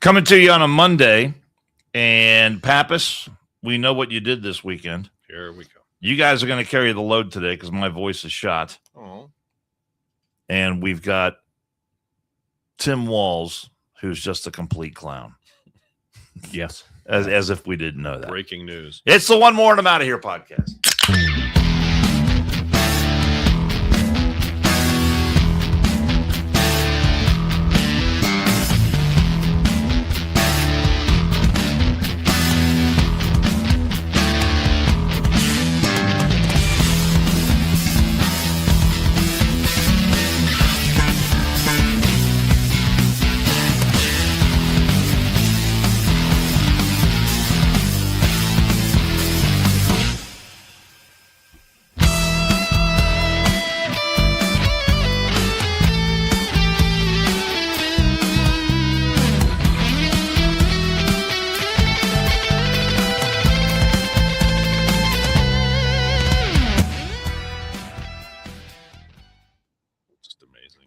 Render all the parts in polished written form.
Coming to you on a Monday, and Pappas, we know what you did this weekend. Here we go. You guys are going to carry the load today because my voice is shot. Oh. And we've got Tim Walls, who's just a complete clown. Yes. As if we didn't know that. Breaking news. It's the One More and I'm Out of Here podcast.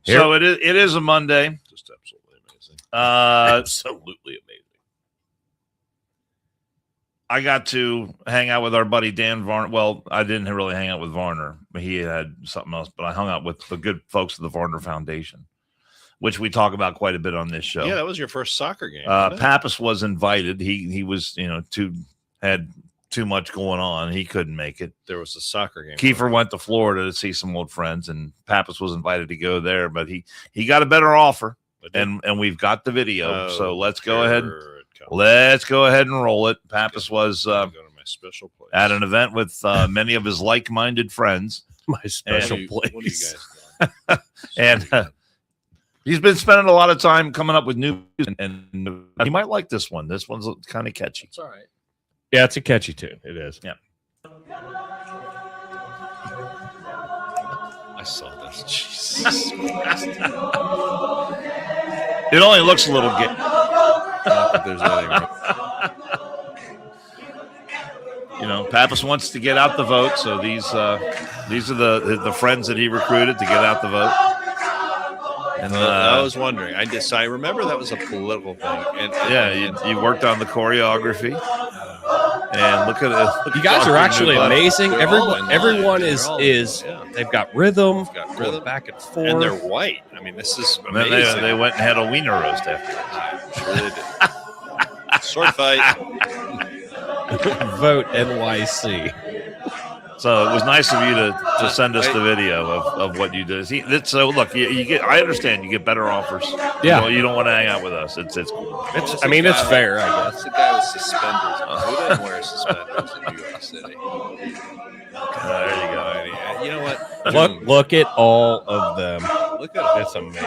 So it is a Monday. Just absolutely amazing. Absolutely amazing. I got to hang out with our buddy Dan Varner. Well, I didn't really hang out with Varner. He had something else, but I hung out with the good folks of the Varner Foundation, which we talk about quite a bit on this show. Yeah, that was your first soccer game. Pappas was invited. He was, had too much going on. He couldn't make it. There was a soccer game. Kiefer went to Florida to see some old friends, and Pappas was invited to go there, but he got a better offer, and we've got the video. So let's go ahead. Let's go ahead and roll it. Pappas was go to my special place. At an event with many of his like-minded friends. My special place. What do you guys got? And he's been spending a lot of time coming up with new music, and he might like this one. This one's kind of catchy. It's all right. Yeah, it's a catchy tune. It is. Yeah. I saw this. Jesus Christ. It only looks a little gay. There's nothing. Pappas wants to get out the vote, so these are the friends that he recruited to get out the vote. And I was wondering. I remember that was a political thing. And you worked on the choreography. And look at it. You guys are actually amazing. Everyone is yeah. They've got rhythm. They've got rhythm. Back and forth. And they're white. I mean, this is and then amazing. they went and had a wiener roast after. I'm sure they did. Sword fight. Vote NYC. So it was nice of you to send us the video of what you did. So look, you get. I understand you get better offers. Yeah, you don't want to hang out with us. It's cool. It's fair. I guess It's the guy with suspenders on. Who doesn't wear suspenders in New York City? There you go. You know what? Look at all of them. Look at it. It's amazing.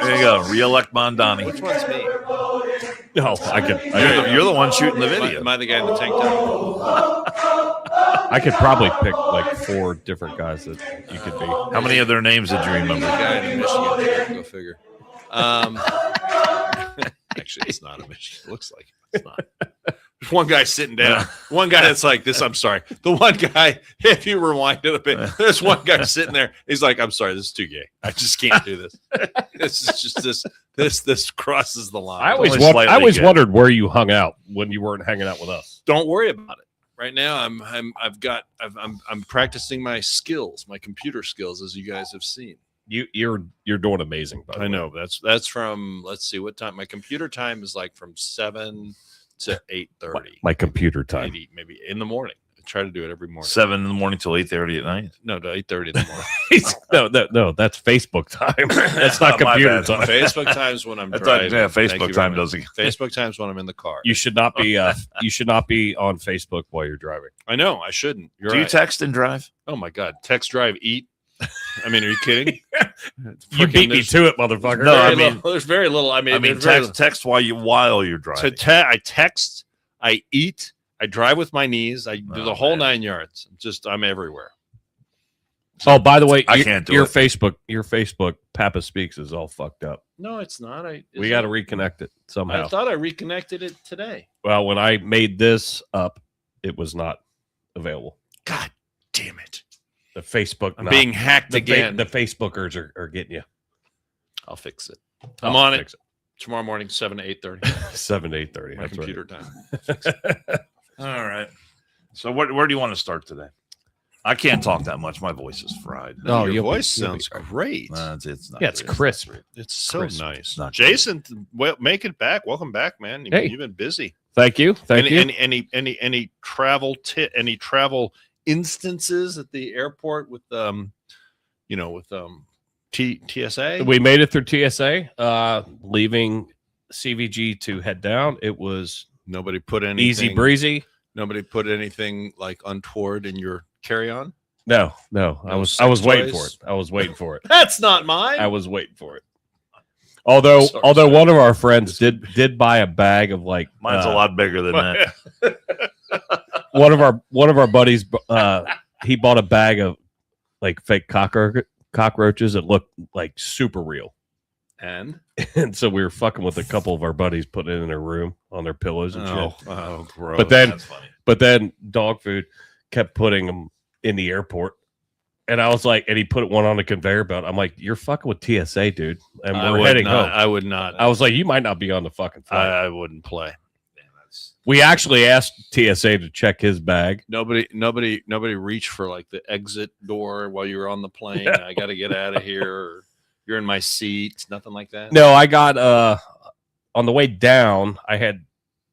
There you go. Re-elect Mamdani. Which one's me? No, You're the one shooting the video. Am I the guy in the tank top? I could probably pick like 4 different guys that you could be. How many of their names did you remember? The guy in Michigan shirt. Go figure. Actually, it's not a Michigan. It looks like it's not. There's one guy sitting down. One guy that's like this. I'm sorry. The one guy, if you rewind it a bit, there's one guy sitting there. He's like, I'm sorry, this is too gay. I just can't do this. This is just this crosses the line. I always wondered where you hung out when you weren't hanging out with us. Don't worry about it. Right now, I'm practicing my skills, my computer skills, as you guys have seen. You're doing amazing. By the way. I know that's from. Let's see what time. My computer time is like from 7 to 8:30. My computer time, maybe in the morning. I try to do it every morning. 7 in the morning till 8:30 at night. No, to 8:30 in the morning. no, that's Facebook time. That's not computer time. Facebook time's when I'm driving. Facebook time doesn't. Facebook time's when I'm in the car. You should not be. You should not be on Facebook while you're driving. I know. I shouldn't. Do you text and drive? Oh my God! Text, drive, eat. I mean, are you kidding? You beat me to it, motherfucker. No, there's very little. I mean, text while you're driving. I text, I eat, I drive with my knees, I do the whole 9 yards. I'm everywhere. Oh, by the way, I can't do your it. Facebook, Papa Speaks is all fucked up. No, it's not. We got to reconnect it somehow. I thought I reconnected it today. Well, when I made this up, it was not available. God damn it. The Facebook. I'm being hacked again. The Facebookers are getting you. I'll fix it. I'm on it. Tomorrow morning, 7 to 8:30. 7 to 8:30. My That's computer time. All right. So where do you want to start today? I can't talk that much. My voice is fried. No, you'll your be- voice you'll be sounds fine. great. It's not. Yeah, it's great. crisp. It's so Crisp. nice. Not Jason, well, make it back. Welcome back, man. Hey. You've been busy. Thank you. Thank you. Any travel any travel instances at the airport with TSA? We made it through TSA, leaving CVG to head down. It was Nobody put anything easy breezy. Nobody put anything like untoward in your carry-on. No. No I was sex waiting for toys? it. I was waiting for it. That's not mine. I was waiting for it. Although Sorry. one of our friends did buy a bag of like Mine's a lot bigger than that. one of our buddies he bought a bag of like fake cockroaches that looked like super real. And So we were fucking with a couple of our buddies, putting it in their room on their pillows and shit. Gross. But funny. then dog food kept putting them in the airport. And I was like, and he put one on the conveyor belt. I'm like, you're fucking with TSA, dude. And we're heading home. I would not. I was like, you might not be on the fucking flight. I wouldn't play. We actually asked TSA to check his bag. Nobody reached for like the exit door while you were on the plane. No. I got to get out of here. Or you're in my seat. Nothing like that. No, I got on the way down, I had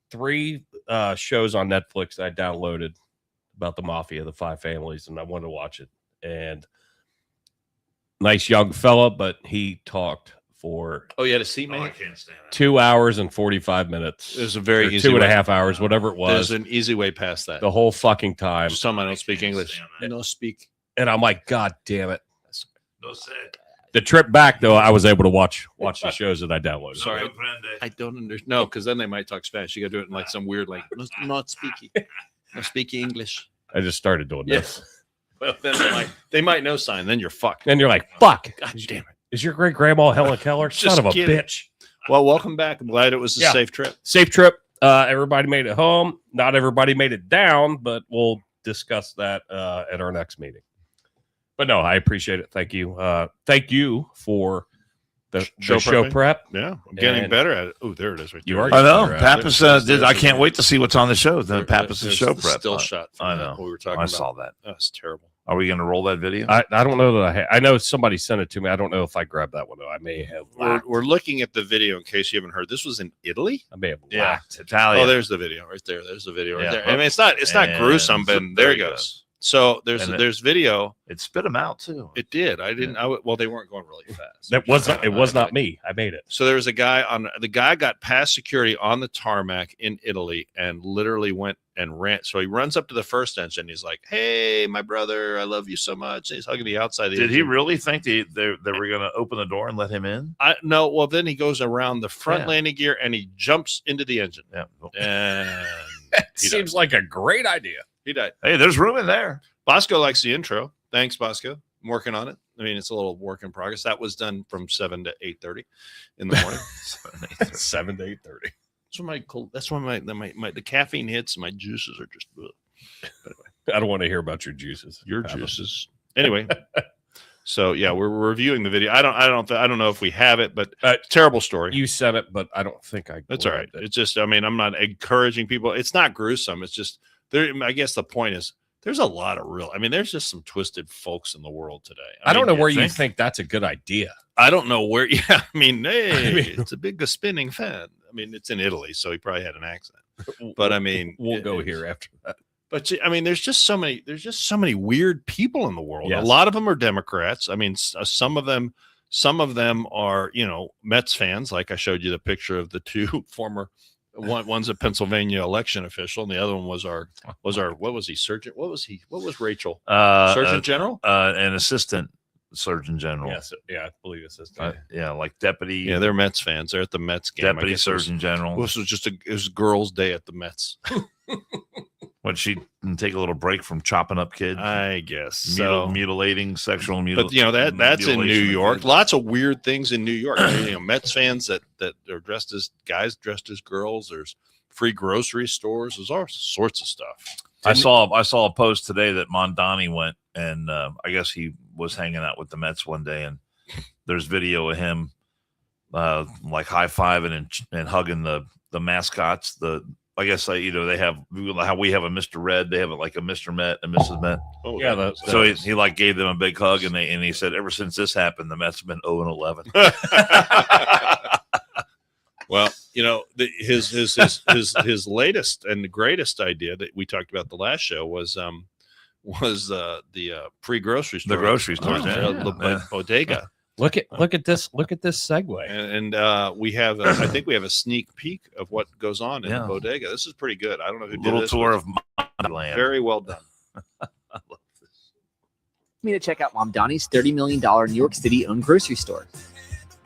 3 shows on Netflix that I downloaded about the mafia, the 5 families, and I wanted to watch it. And nice young fella, but he talked for Oh, you had a seat, Oh, I mate. can't stand it. 2 hours and 45 minutes. There's a very Or easy 2.5 way. hours, whatever it There's was, an easy way past that. the whole fucking time. Some I don't speak can't English. stand that. No speak. And I'm like, God damn it. No sé. The trip back, though, I was able to watch the shows that I downloaded. Sorry. No comprende. I don't understand. No, because then they might talk Spanish. You got to do it in like some weird, like not speaky, no speaky English. I just started doing Yeah. this. Well, then they might know sign. Then you're fucked. And you're like, fuck. God damn it. Is your great grandma Helen Keller? Just Son of a kidding. bitch. Well, welcome back. I'm glad it was a Yeah. safe trip. Safe trip. Everybody made it home. Not everybody made it down, but we'll discuss that at our next meeting. But no, I appreciate it. Thank you. Thank you for the Show show prepping? prep. Yeah, I'm getting And- better at it. Oh, there it is. Right You there. are I know. Right. Pappas There's- did. there's I a- can't wait to see what's on the show. The Pappas' There's show the prep. still shot. From I that, know. what we were talking I about. saw that. That's terrible. Are we going to roll that video? I don't know that I know somebody sent it to me. I don't know if I grabbed that one though. I may have. We're looking at the video in case you haven't heard. This was in Italy. I may have. yeah, lacked. Italian. Oh, there's the video right there. There's the video right Yeah. there. I mean, it's not And gruesome, but there it you go. goes. So there's And there's video. It spit them out too. It did. I didn't. Well, they weren't going really fast. That was not. It was not me. I made it. So there was a guy the guy got past security on the tarmac in Italy and literally went and ran. So he runs up to the first engine. He's like, "Hey, my brother, I love you so much." And he's hugging the outside. Of the Did he engine. really think they were going to open the door and let him in? No. Well, then he goes around the front Yeah. landing gear and he jumps into the engine. Yeah. And Seems like a great idea. he died. Hey, there's room in there. Bosco likes the intro. Thanks, Bosco. I'm working on it. I mean, it's a little work in progress. That was done from 7 to 8:30 in the morning. 7 to 8:30. That's when my the caffeine hits. My juices are just. Ugh. I don't want to hear about your juices. Your juices. Anyway, so yeah, we're reviewing the video. I don't know if we have it, but terrible story. You said it, but I don't think I. That's all right. grabbed it. It's just, I mean, I'm not encouraging people. It's not gruesome. It's just there. I guess the point is there's a lot of real. I mean, there's just some twisted folks in the world today. I don't know you where you think? think that's a good idea. I don't know where. Yeah, I mean, hey, I mean- it's a big spinning fan. I mean, it's in Italy, so he probably had an accent. But I mean, We'll go here after that. But I mean, there's just so many weird people in the world. Yes. A lot of them are Democrats. I mean, some of them are, Mets fans. Like I showed you the picture of the two former. One's a Pennsylvania election official, and the other one was our what was he, Surgeon? What was Rachel? Surgeon General? An assistant surgeon general. Yes, yeah, I believe assistant. Yeah, like deputy. Yeah, they're Mets fans. They're at the Mets game. I deputy guess it was- surgeon general. This was just it was girls' day at the Mets. When she can take a little break from chopping up kids, I guess so. mutilating, sexual But that's in New mutilation of York. kids. Lots of weird things in New York. Mets fans that are dressed as guys, dressed as girls. There's free grocery stores. There's all sorts of stuff. I saw a post today that Mamdani went, and I guess he was hanging out with the Mets one day, and there's video of him like high-fiving and hugging the mascots. I guess they have how we have a Mr. Red, they have like a Mr. Met and Mrs. Met. Oh yeah. So he like gave them a big hug, and he said ever since this happened, the Mets have been 0-11. Well, his latest and the greatest idea that we talked about the last show was the free grocery store. The grocery stores, bodega. Look at this segue. And we have I think we have a sneak peek of what goes on in the bodega. This is pretty good. I don't know who did little this. tour of land. Very well done. I love this. Me to check out Mamdani's $30 million New York City owned grocery store.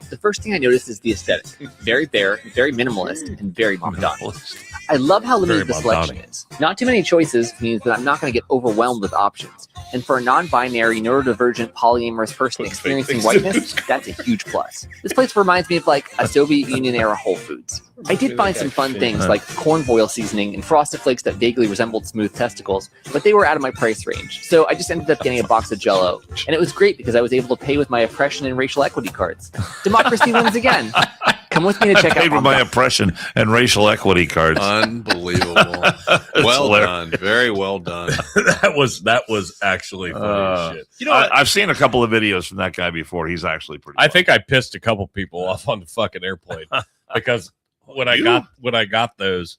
The first thing I noticed is the aesthetic. Very bare, very minimalist, and very Mamdani. I love how limited the selection is. Not too many choices means that I'm not going to get overwhelmed with options. And for a non-binary, neurodivergent, polyamorous person experiencing whiteness, that's a huge plus. This place reminds me of like a Soviet Union-era Whole Foods. I did find some fun things like corn boil seasoning and Frosted Flakes that vaguely resembled smooth testicles, but they were out of my price range. So I just ended up getting a box of Jell-O. And it was great because I was able to pay with my oppression and racial equity cards. Democracy wins again. Come with me to check out my oppression and racial equity cards. Unbelievable. Well done. Very well done. that was actually funny as shit. I've seen a couple of videos from that guy before. He's actually pretty I think I pissed a couple people off on the fucking airplane because when I got those,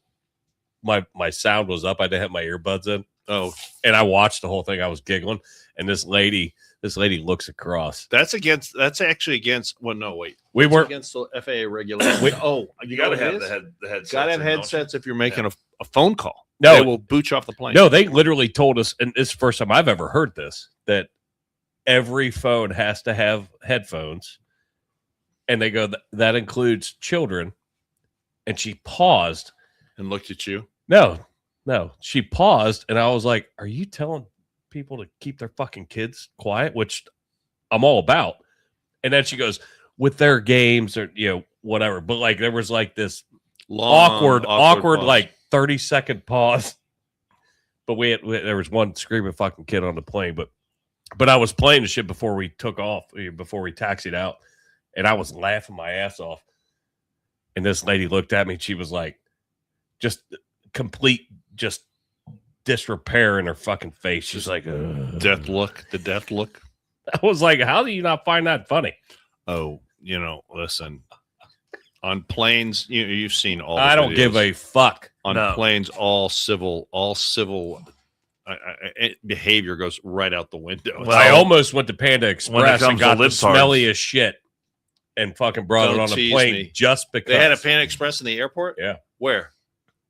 my sound was up. I didn't have my earbuds in. Oh, and I watched the whole thing. I was giggling, and this lady looks across. That's actually against. Well, no, wait. We weren't against the FAA regulations. you got to have the headsets. Got to have headsets if you're making a phone call. No, they will boot you off the plane. No, they literally told us, and it's the first time I've ever heard this, that every phone has to have headphones, and they go that includes children. And she paused and looked at you. No, she paused, and I was like, "Are you telling people to keep their fucking kids quiet?" Which I'm all about. And then she goes, "With their games or whatever." But like there was like this awkward like 30-second pause. But there was one screaming fucking kid on the plane. But I was playing the shit before we took off, before we taxied out, and I was laughing my ass off. And this lady looked at me, and she was like, just complete, just disrepair in her fucking face. She's like, the death look. I was like, how do you not find that funny? Oh, listen, on planes, you've seen all. I don't give a fuck on planes. All civil behavior goes right out the window. Well, I almost went to Panda Express and got the smelliest shit and fucking brought it on the plane just because. They had a Panda Express in the airport? Yeah. Where?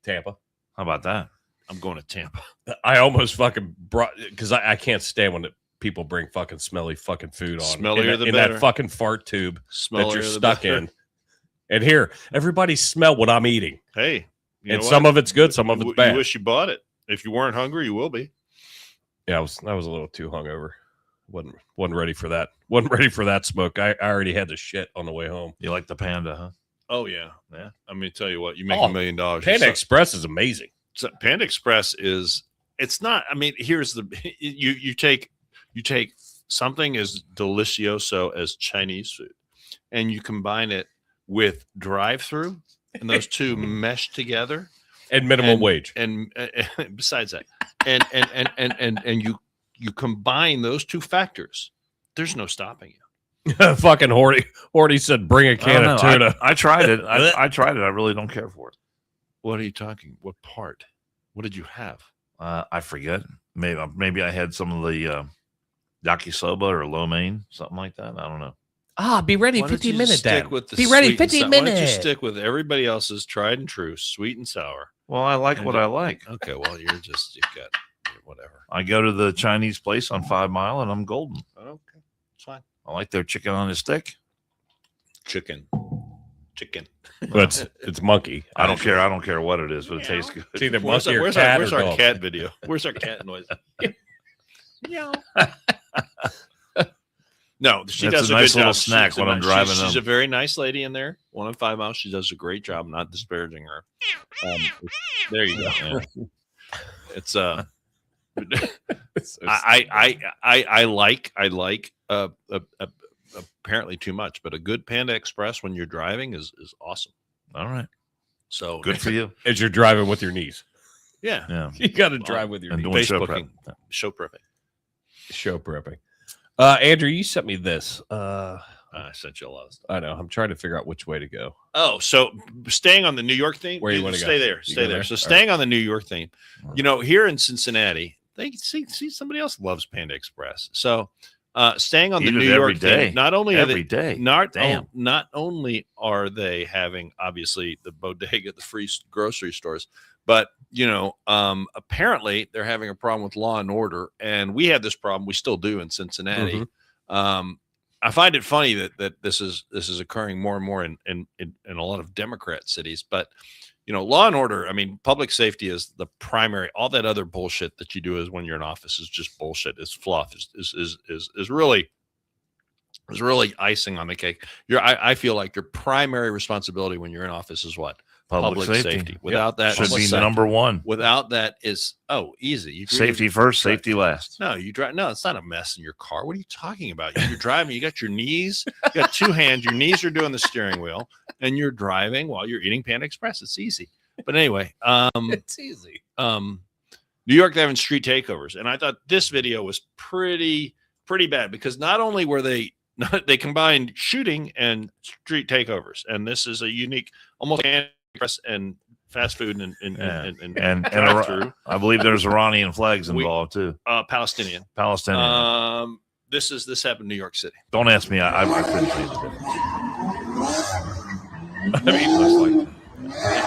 Tampa. How about that? I'm going to Tampa. I almost fucking brought, because I can't stand when people bring fucking smelly fucking food on. Smellier the better. In that fucking fart tube Smellier that you're stuck in. And here, everybody smell what I'm eating. Hey. And some of it's good, some of it's bad. You wish you bought it. If you weren't hungry, you will be. Yeah, I was a little too hungover. Wasn't ready for that. Wasn't ready for that smoke. I already had the shit on the way home. You like the Panda, huh? Oh yeah. I mean, tell you what, you make $1 million. Panda Express is amazing. So Panda Express it's not. I mean, here's the you take something as delicioso as Chinese food, and you combine it with drive-through, and those two mesh together, and minimum wage, and besides that, and you combine those two factors, there's no stopping you. Fucking Horty said, "Bring a can of tuna." I tried it. I tried it. I really don't care for it. What are you talking? What part? What did you have? I forget. Maybe I had some of the yakisoba or lo mein, something like that. I don't know. Be ready 15 minutes, Dad. Be ready 15 minutes. Why don't you stick with everybody else's tried and true, sweet and sour? Well, I like what I like. Okay, well, you've got whatever. I go to the Chinese place on 5 Mile, and I'm golden. Okay, it's fine. I like their chicken on a stick. Chicken. But it's monkey. I don't care. I don't care what it is, but it tastes good. It's either monkey or cat. Where's our cat video? Where's our cat noise? No, she does a nice good little job. snack when I'm driving. She's a very nice lady in there. 1 on 5 Mile. She does a great job. Not disparaging her. There you go. Yeah. It's I like apparently too much, but a good Panda Express when you're driving is awesome. All right. So Good for you. As you're driving with your knees. Yeah. Yeah. You got to drive with your And knees. doing show Facebooking. prep. Show prepping. Show prepping. Andrew, you sent me this. I sent you a lot of stuff. I know. I'm trying to figure out which way to go. Oh, so staying on the New York theme, Where you wanna stay go? there, You stay go there. there? So All staying on the New York theme, here in Cincinnati, they see somebody else loves Panda Express. So staying on the Eat it New every York day. theme, not only are Every they day. not only are they having obviously the bodega, the free grocery stores, but apparently they're having a problem with law and order, and we had this problem. We still do in Cincinnati. I find it funny that this is occurring more and more in a lot of Democrat cities, but law and order. I mean, public safety is the primary. All that other bullshit that you do is when you're in office is just bullshit. It's fluff. Is really icing on the cake. I feel like your primary responsibility when you're in office is what? Public safety. Without that, Should be the number one. Without that is easy. You Safety first, safety last. No, you drive. No, it's not a mess in your car. What are you talking about? You're driving. You got your knees. You got two hands. Your knees are doing the steering wheel, and you're driving while you're eating Panda Express. It's easy. But anyway, It's easy. New York, they're having street takeovers, and I thought this video was pretty bad because not only were they combined shooting and street takeovers, and this is a unique, almost Express and fast food and drive-through. I believe there's Iranian flags involved too. Palestinian. This happened in New York City. Don't ask me. I couldn't tell you the difference. I mean,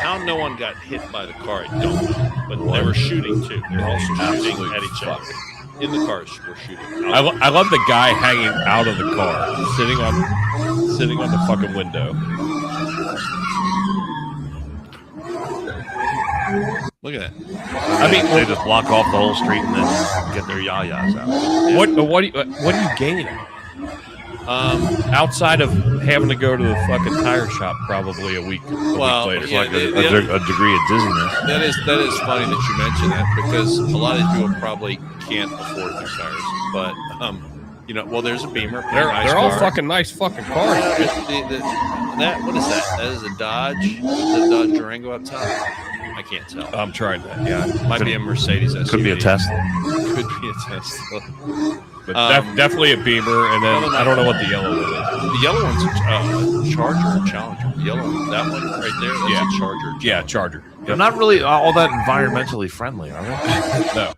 How no one got hit by the car, I don't know. But they were shooting too. They were also shooting at each other. In the cars, we're shooting. I love the guy hanging out of the car, sitting on the fucking window. Look at that. I mean, they just block off the whole street and then get their yayas out. What do you gain? Outside of having to go to the fucking tire shop probably a week later. Yeah, like a degree of dizziness. That is funny that you mention that because a lot of these people probably can't afford new tires. But there's a Beamer. They're all fucking nice fucking cars. What is that? That is a Dodge. Is it a Dodge Durango up top? I can't tell. I'm trying that. Yeah, might be a Mercedes SUV. Could be a Tesla. Could be a Tesla. But definitely a Beamer, and then I don't know what the yellow one is. The yellow one's a Charger or Challenger. The yellow one, that one right there, that's a Charger. Yeah, Charger. They're not really all that environmentally friendly, are they? No.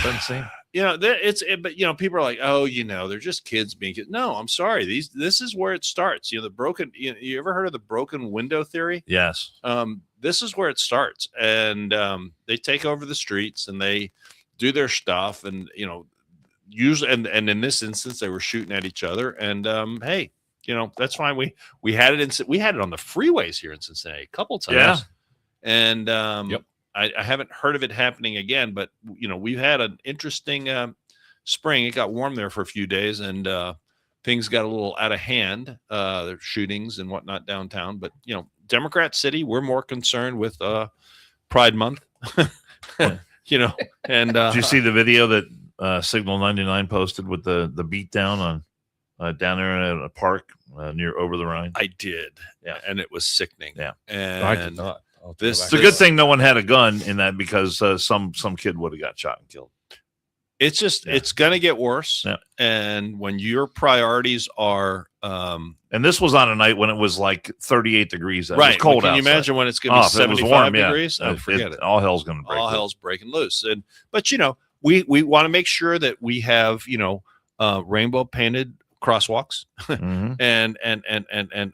Doesn't seem. But people are like, oh, they're just kids being kids. No, I'm sorry. This is where it starts. The broken. You ever heard of the broken window theory? Yes. This is where it starts, and they take over the streets and they do their stuff, and usually, and in this instance, they were shooting at each other. And hey, that's fine. We had it on the freeways here in Cincinnati a couple times. Yeah. And Yep. I haven't heard of it happening again, but we've had an interesting spring. It got warm there for a few days, and things got a little out of hand. There's shootings and whatnot downtown, but Democrat City, we're more concerned with Pride Month. And did you see the video that Signal 99 posted with the beatdown on down there in a park near Over the Rhine? I did, yeah, and it was sickening. Yeah, and I did not. It's a good thing no one had a gun in that because some kid would have got shot and killed. It's just it's gonna get worse. Yeah. And when your priorities are and this was on a night when it was like 38 degrees. It right, was cold can you outside. imagine when it's gonna be 75 warm, degrees? Yeah. Oh, forget it. All hell's gonna break. All hell's breaking loose. But we want to make sure that we have rainbow painted crosswalks Mhm.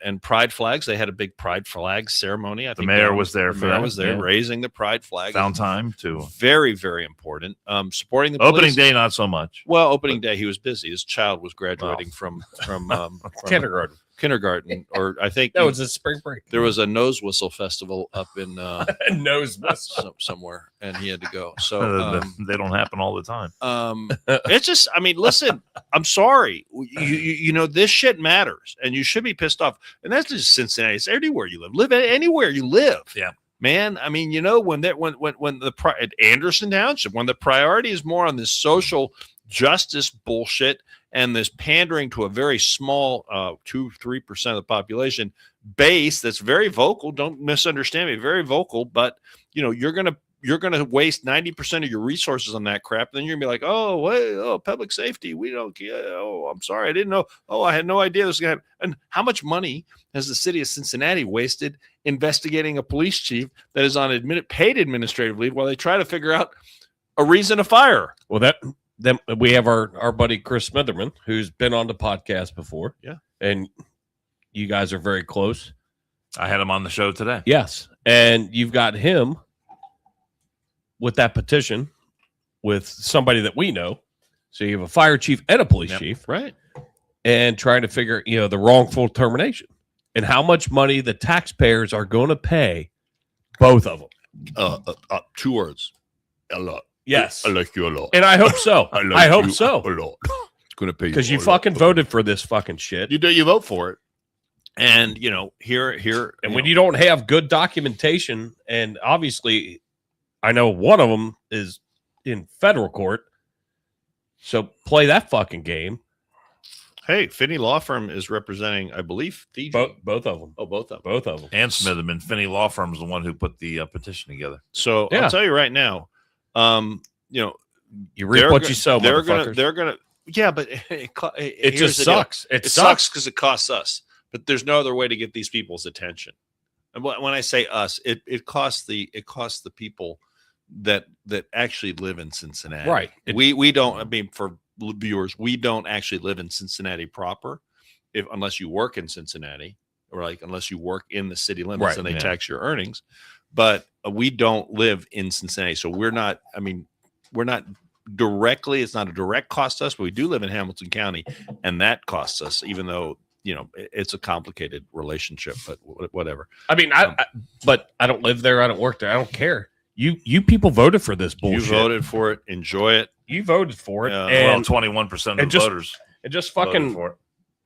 and pride flags. They had a big pride flag ceremony. I The think mayor was there the for mayor that. was there Yeah. raising the pride flag. Found time to Very, very important. Supporting the opening police. day, not so much. Well, opening day he was busy. His child was graduating from kindergarten, or I think No, it's a spring break. there was a nose whistle festival up in Nose somewhere, and he had to go. So They don't happen all the time. it's just, I mean, listen, I'm sorry. This shit matters, and you should be pissed off. And that's just Cincinnati. It's everywhere you live. Live anywhere you live. Yeah. Man, I mean, when at Anderson Township, when the priority is more on this social justice bullshit, and this pandering to a very small 2-3% of the population base that's very vocal. Don't misunderstand me, very vocal, but you're gonna waste 90% of your resources on that crap. Then you're gonna be like, oh, wait, oh, public safety, we don't care. Oh, I'm sorry, I didn't know. Oh, I had no idea this was gonna happen. And how much money has the city of Cincinnati wasted investigating a police chief that is on paid administrative leave while they try to figure out a reason to fire? Well, then we have our buddy Chris Smitherman, who's been on the podcast before. Yeah. And you guys are very close. I had him on the show today. Yes. And you've got him with that petition with somebody that we know. So you have a fire chief and a police chief. Right. And trying to figure, the wrongful termination and how much money the taxpayers are going to pay both of them. 2 words. A lot. Yes. I like you a lot. And I hope so. I hope so. A lot. It's going to pay you because you fucking voted for this fucking shit. You vote for it. And, here. And when you don't have good documentation, and obviously I know one of them is in federal court. So play that fucking game. Hey, Finney Law Firm is representing, I believe, Fiji. Both of them. Oh, both of them. Both of them. And Smitherman. Finney Law Firm is the one who put the petition together. So Yeah. I'll tell you right now, You reap what you sow, they're motherfuckers. gonna, yeah, but It just sucks. It sucks because it costs us, but there's no other way to get these people's attention. And when I say us, it costs the people that actually live in Cincinnati. Right. We don't. I mean, for viewers, we don't actually live in Cincinnati proper, unless you work in Cincinnati, or unless you work in the city limits, Right, and they yeah. tax your earnings. But we don't live in Cincinnati, so we're not. I mean, we're not directly. It's not a direct cost to us, but we do live in Hamilton County, and that costs us, even though it's a complicated relationship. But whatever. I mean, but I don't live there. I don't work there. I don't care. You people voted for this bullshit. You voted for it. Enjoy it. You voted for it. Yeah. And 21% of the and just- voters it just voted fucking for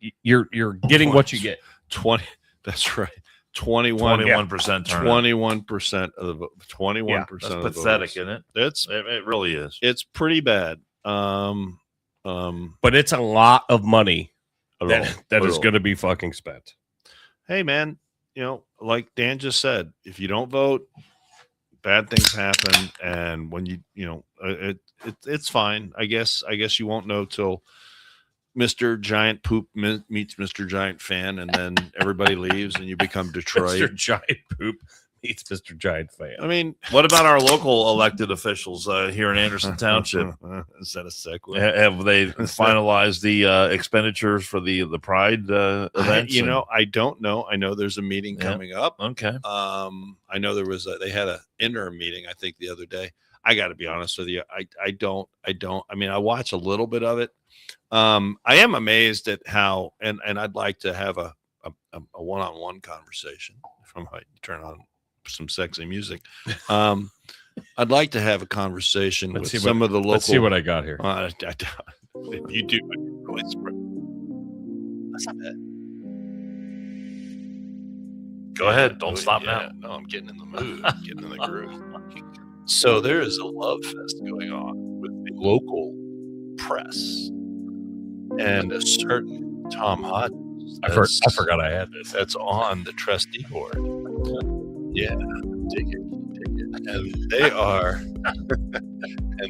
it. you're getting what you get. 20. That's right. 21%. 21% turnout. 21% of the vote. 21%. That's of the pathetic, voters. isn't it? It really is. It's pretty bad. But it's a lot of money that is little. going to be fucking spent. Hey man, like Dan just said, if you don't vote, bad things happen, and when it's fine. I guess you won't know till Mr. Giant Poop meets Mr. Giant Fan, and then everybody leaves, and you become Detroit. Mr. Giant Poop meets Mr. Giant Fan. I mean, What about our local elected officials here in Anderson Township? Is that a segue? Have they finalized the expenditures for the Pride events? I don't know. I know there's a meeting Yeah. coming up. Okay. I know they had an interim meeting, I think, the other day. I got to be honest with you. I don't. I mean, I watch a little bit of it. I am amazed at how, and I'd like to have a one-on-one conversation. If I might turn on some sexy music. I'd like to have a conversation with some of the local. Let's see what I got here. If you do, that's not bad. Go ahead. Don't stop now. No, I'm getting in the mood. I'm getting in the groove. So there is a love fest going on with the local press, and a certain Tom Hodges. I forgot I had this. That's on the trustee board. Yeah, dig it. And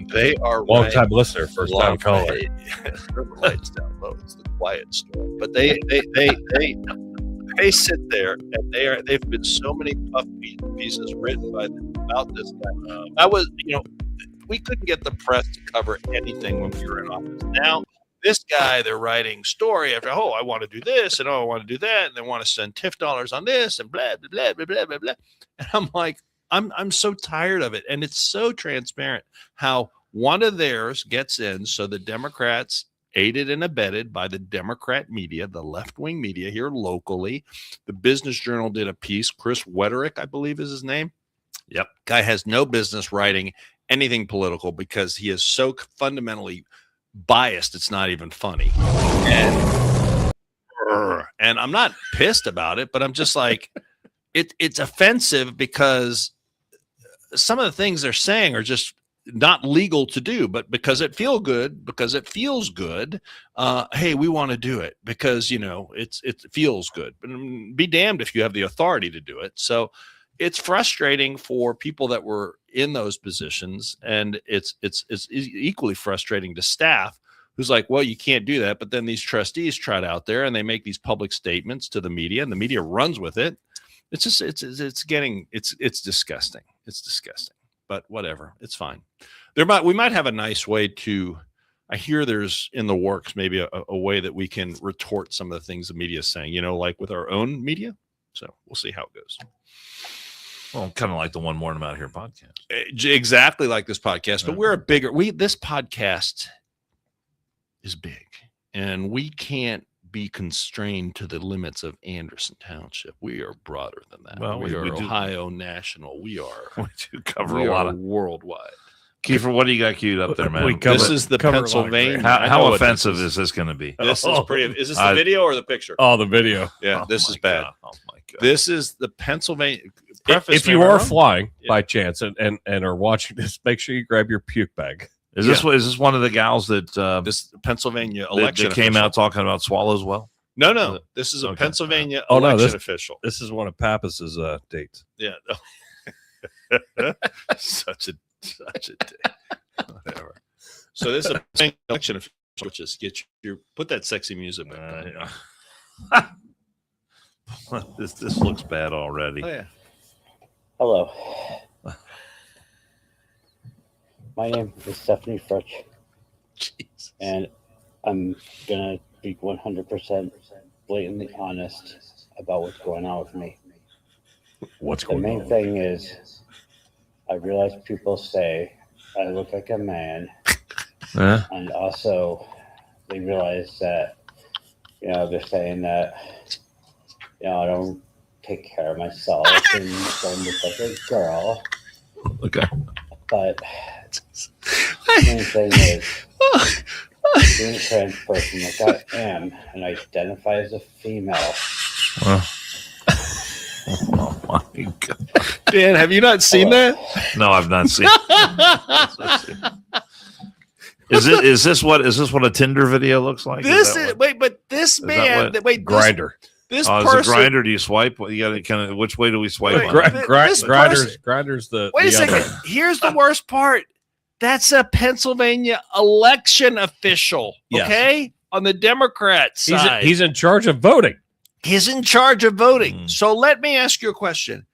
they are, Long right- time listener, first time caller. Turn the lights down low. It's the quiet storm. But they sit there, and they've been so many puff pieces written by them about this guy. That was, we couldn't get the press to cover anything when we were in office. Now this guy, they're writing story after, I want to do this, and I want to do that, and they want to send TIF dollars on this, and blah blah blah blah blah blah blah. And I'm like, I'm so tired of it, and it's so transparent how one of theirs gets in, so the Democrats, aided and abetted by the Democrat media, the left-wing media here locally. The Business Journal did a piece. Chris Wederick, I believe is his name. Yep. Guy Guy has no business writing anything political because he is so fundamentally biased, it's not even funny. And I'm not pissed about it, but I'm just like, it's offensive because some of the things they're saying are just not legal to do, but because it feels good, hey, we want to do it because it feels good. But be damned if you have the authority to do it. So it's frustrating for people that were in those positions, and it's equally frustrating to staff who's like, well, you can't do that. But then these trustees trot out there and they make these public statements to the media, and the media runs with it. It's just it's disgusting. It's disgusting. But whatever, it's fine. We might have a nice way to. I hear there's in the works maybe a way that we can retort some of the things the media is saying. Like with our own media. So we'll see how it goes. Well, kind of like the One Morning Out Here podcast. Exactly like this podcast, but we're a bigger. This podcast is big, and we can't be constrained to the limits of Anderson Township. We are broader than that. Well, we are we do. Ohio national. We do cover a lot of worldwide. Kiefer, what do you got queued up there, man? This is the Pennsylvania. How offensive is this going to be? This is pretty. Is this the video or the picture? Oh, the video. Yeah, this is bad. Oh my God. This is the Pennsylvania. If you are flying by chance and are watching this, make sure you grab your puke bag. Is this one of the gals that this Pennsylvania election that came out talking about swallows? Well, no. This is a Pennsylvania election official. This is one of Pappas's dates. Yeah. such a day. Whatever. So this is a Pennsylvania election official. Just put that sexy music back. Yeah. This looks bad already. Oh, yeah. Hello. My name is Stephanie Fritch, Jesus. and I'm going to be 100% blatantly honest about what's going on with me. The main thing is, I realize people say I look like a man, and also they realize that, they're saying that, I don't take care of myself and don't look like a girl. Okay. But the main thing is, being a trans person like I am and identify as a female. Oh my God. Dan, have you not seen that? No, I've not seen it. Is this what a Tinder video looks like? This man. Grinder. This is person. it Grinder? Do you swipe? You got to kind of. Which way do we swipe? Grinders. Wait a second. Here's the worst part. That's a Pennsylvania election official. Yes. Okay, on the Democrat side, he's in charge of voting. He's in charge of voting. So let me ask you a question.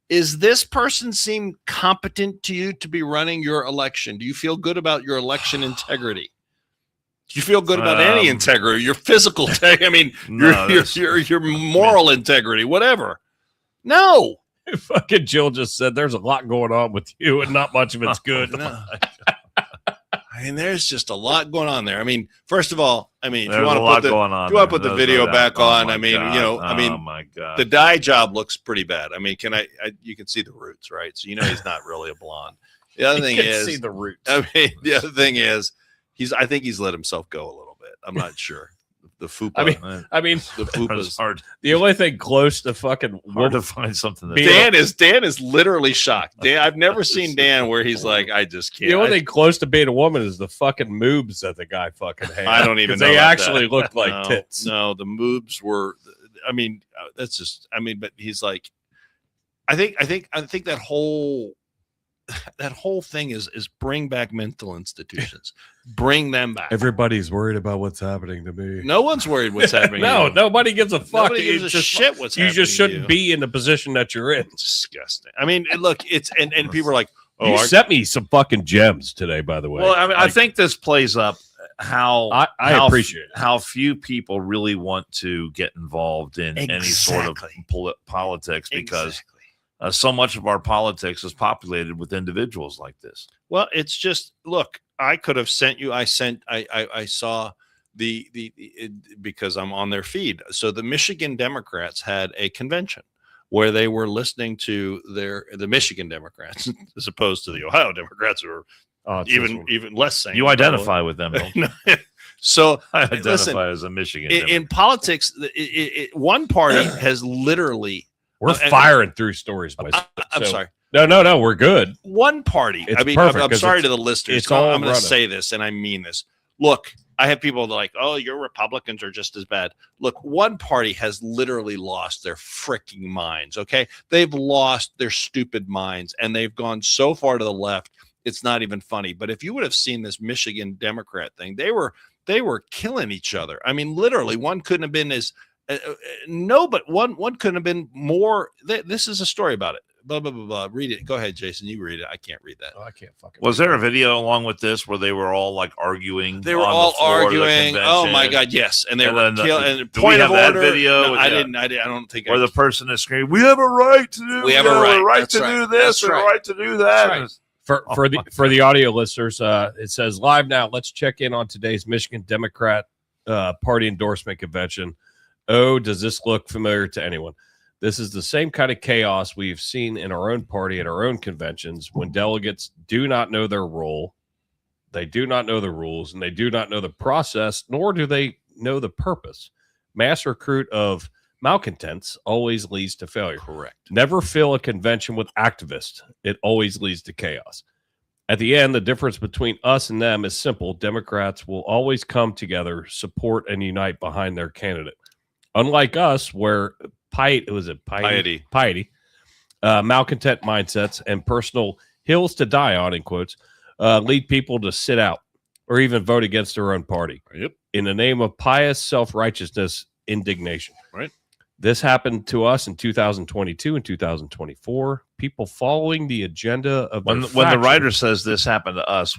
Is this person seem competent to you to be running your election? Do you feel good about your election integrity? Do you feel good about any integrity, your physical integrity? I mean, your moral integrity, whatever. No. Fucking Jill just said there's a lot going on with you and not much of it's good. No. I mean, there's just a lot going on there. I mean, first of all, if you There's want a lot going on. if you want to put the video no back doubt. on, Oh my God. Oh my God. the dye job looks pretty bad. I mean, you can see the roots, right? So he's not really a blonde. The other thing is, see the roots. the other thing is, I think he's let himself go a little bit. I'm not sure. The fupa. I mean, the fupa's hard. The only thing close to fucking Hard to find something. Dan is literally shocked. Dan, I've never seen Dan where he's like, I just can't. The only thing close to being a woman is the fucking moobs that the guy fucking had. I don't even know. They about actually that. looked like tits. No, the moobs were. I mean, that's just. I mean, but he's like, I think that whole thing is bring back mental institutions. Bring them back. Everybody's worried about what's happening to me. No one's worried what's happening. No, nobody gives a fuck. Nobody gives a shit what's happening. You just shouldn't to you. be in the position that you're in. It's disgusting. I mean, look, it's and people are like, oh, you sent me some fucking gems today, by the way. Well, I mean, I think this plays up how I appreciate it. how few people really want to get involved in any sort of politics because so much of our politics is populated with individuals like this. Well, it's just look. I could have sent you. I saw the because I'm on their feed. So the Michigan Democrats had a convention where they were listening to the Michigan Democrats as opposed to the Ohio Democrats who are even less sane. You identify with them. No. So I identify as a Michigan Democrat. In politics, one party has literally. We're firing through stories. I'm sorry. No, we're good. One party. It's I mean, perfect, I'm 'cause sorry to the listeners. it's all I'm going to running. say this, and I mean this. Look, I have people that are like, oh, your Republicans are just as bad. Look, one party has literally lost their freaking minds, okay? They've lost their stupid minds, and they've gone so far to the left, it's not even funny. But if you would have seen this Michigan Democrat thing, they were killing each other. I mean, literally, one couldn't have been as but one couldn't have been more. This is a story about it. Blah blah blah blah. Read it. Go ahead, Jason. You read it. I can't read that. Oh, I can't fucking. Was there a video along with this where they were all like arguing? They were on all the floor of the arguing. Oh my convention? god, yes. And they And were then killing. And do point we of have that order. video? No, I Yeah. didn't. I don't think. Or the person is screaming, "We have a right to do. We have a right. That's to right. do this That's and right. a right to do that." That's right. For the audio listeners, it says live now. Let's check in on today's Michigan Democrat Party endorsement convention. Oh, does this look familiar to anyone? This is the same kind of chaos we've seen in our own party at our own conventions when delegates do not know their role, they do not know the rules, and they do not know the process, nor do they know the purpose. Mass recruit of malcontents always leads to failure. Correct. Never fill a convention with activists. It always leads to chaos. At the end, the difference between us and them is simple. Democrats will always come together, support, and unite behind their candidate. Unlike us, where piety, malcontent mindsets, and personal hills to die on, in quotes, lead people to sit out or even vote against their own party. Yep. In the name of pious self-righteousness, indignation. Right. This happened to us in 2022 and 2024. People following the agenda of When the writer says this happened to us,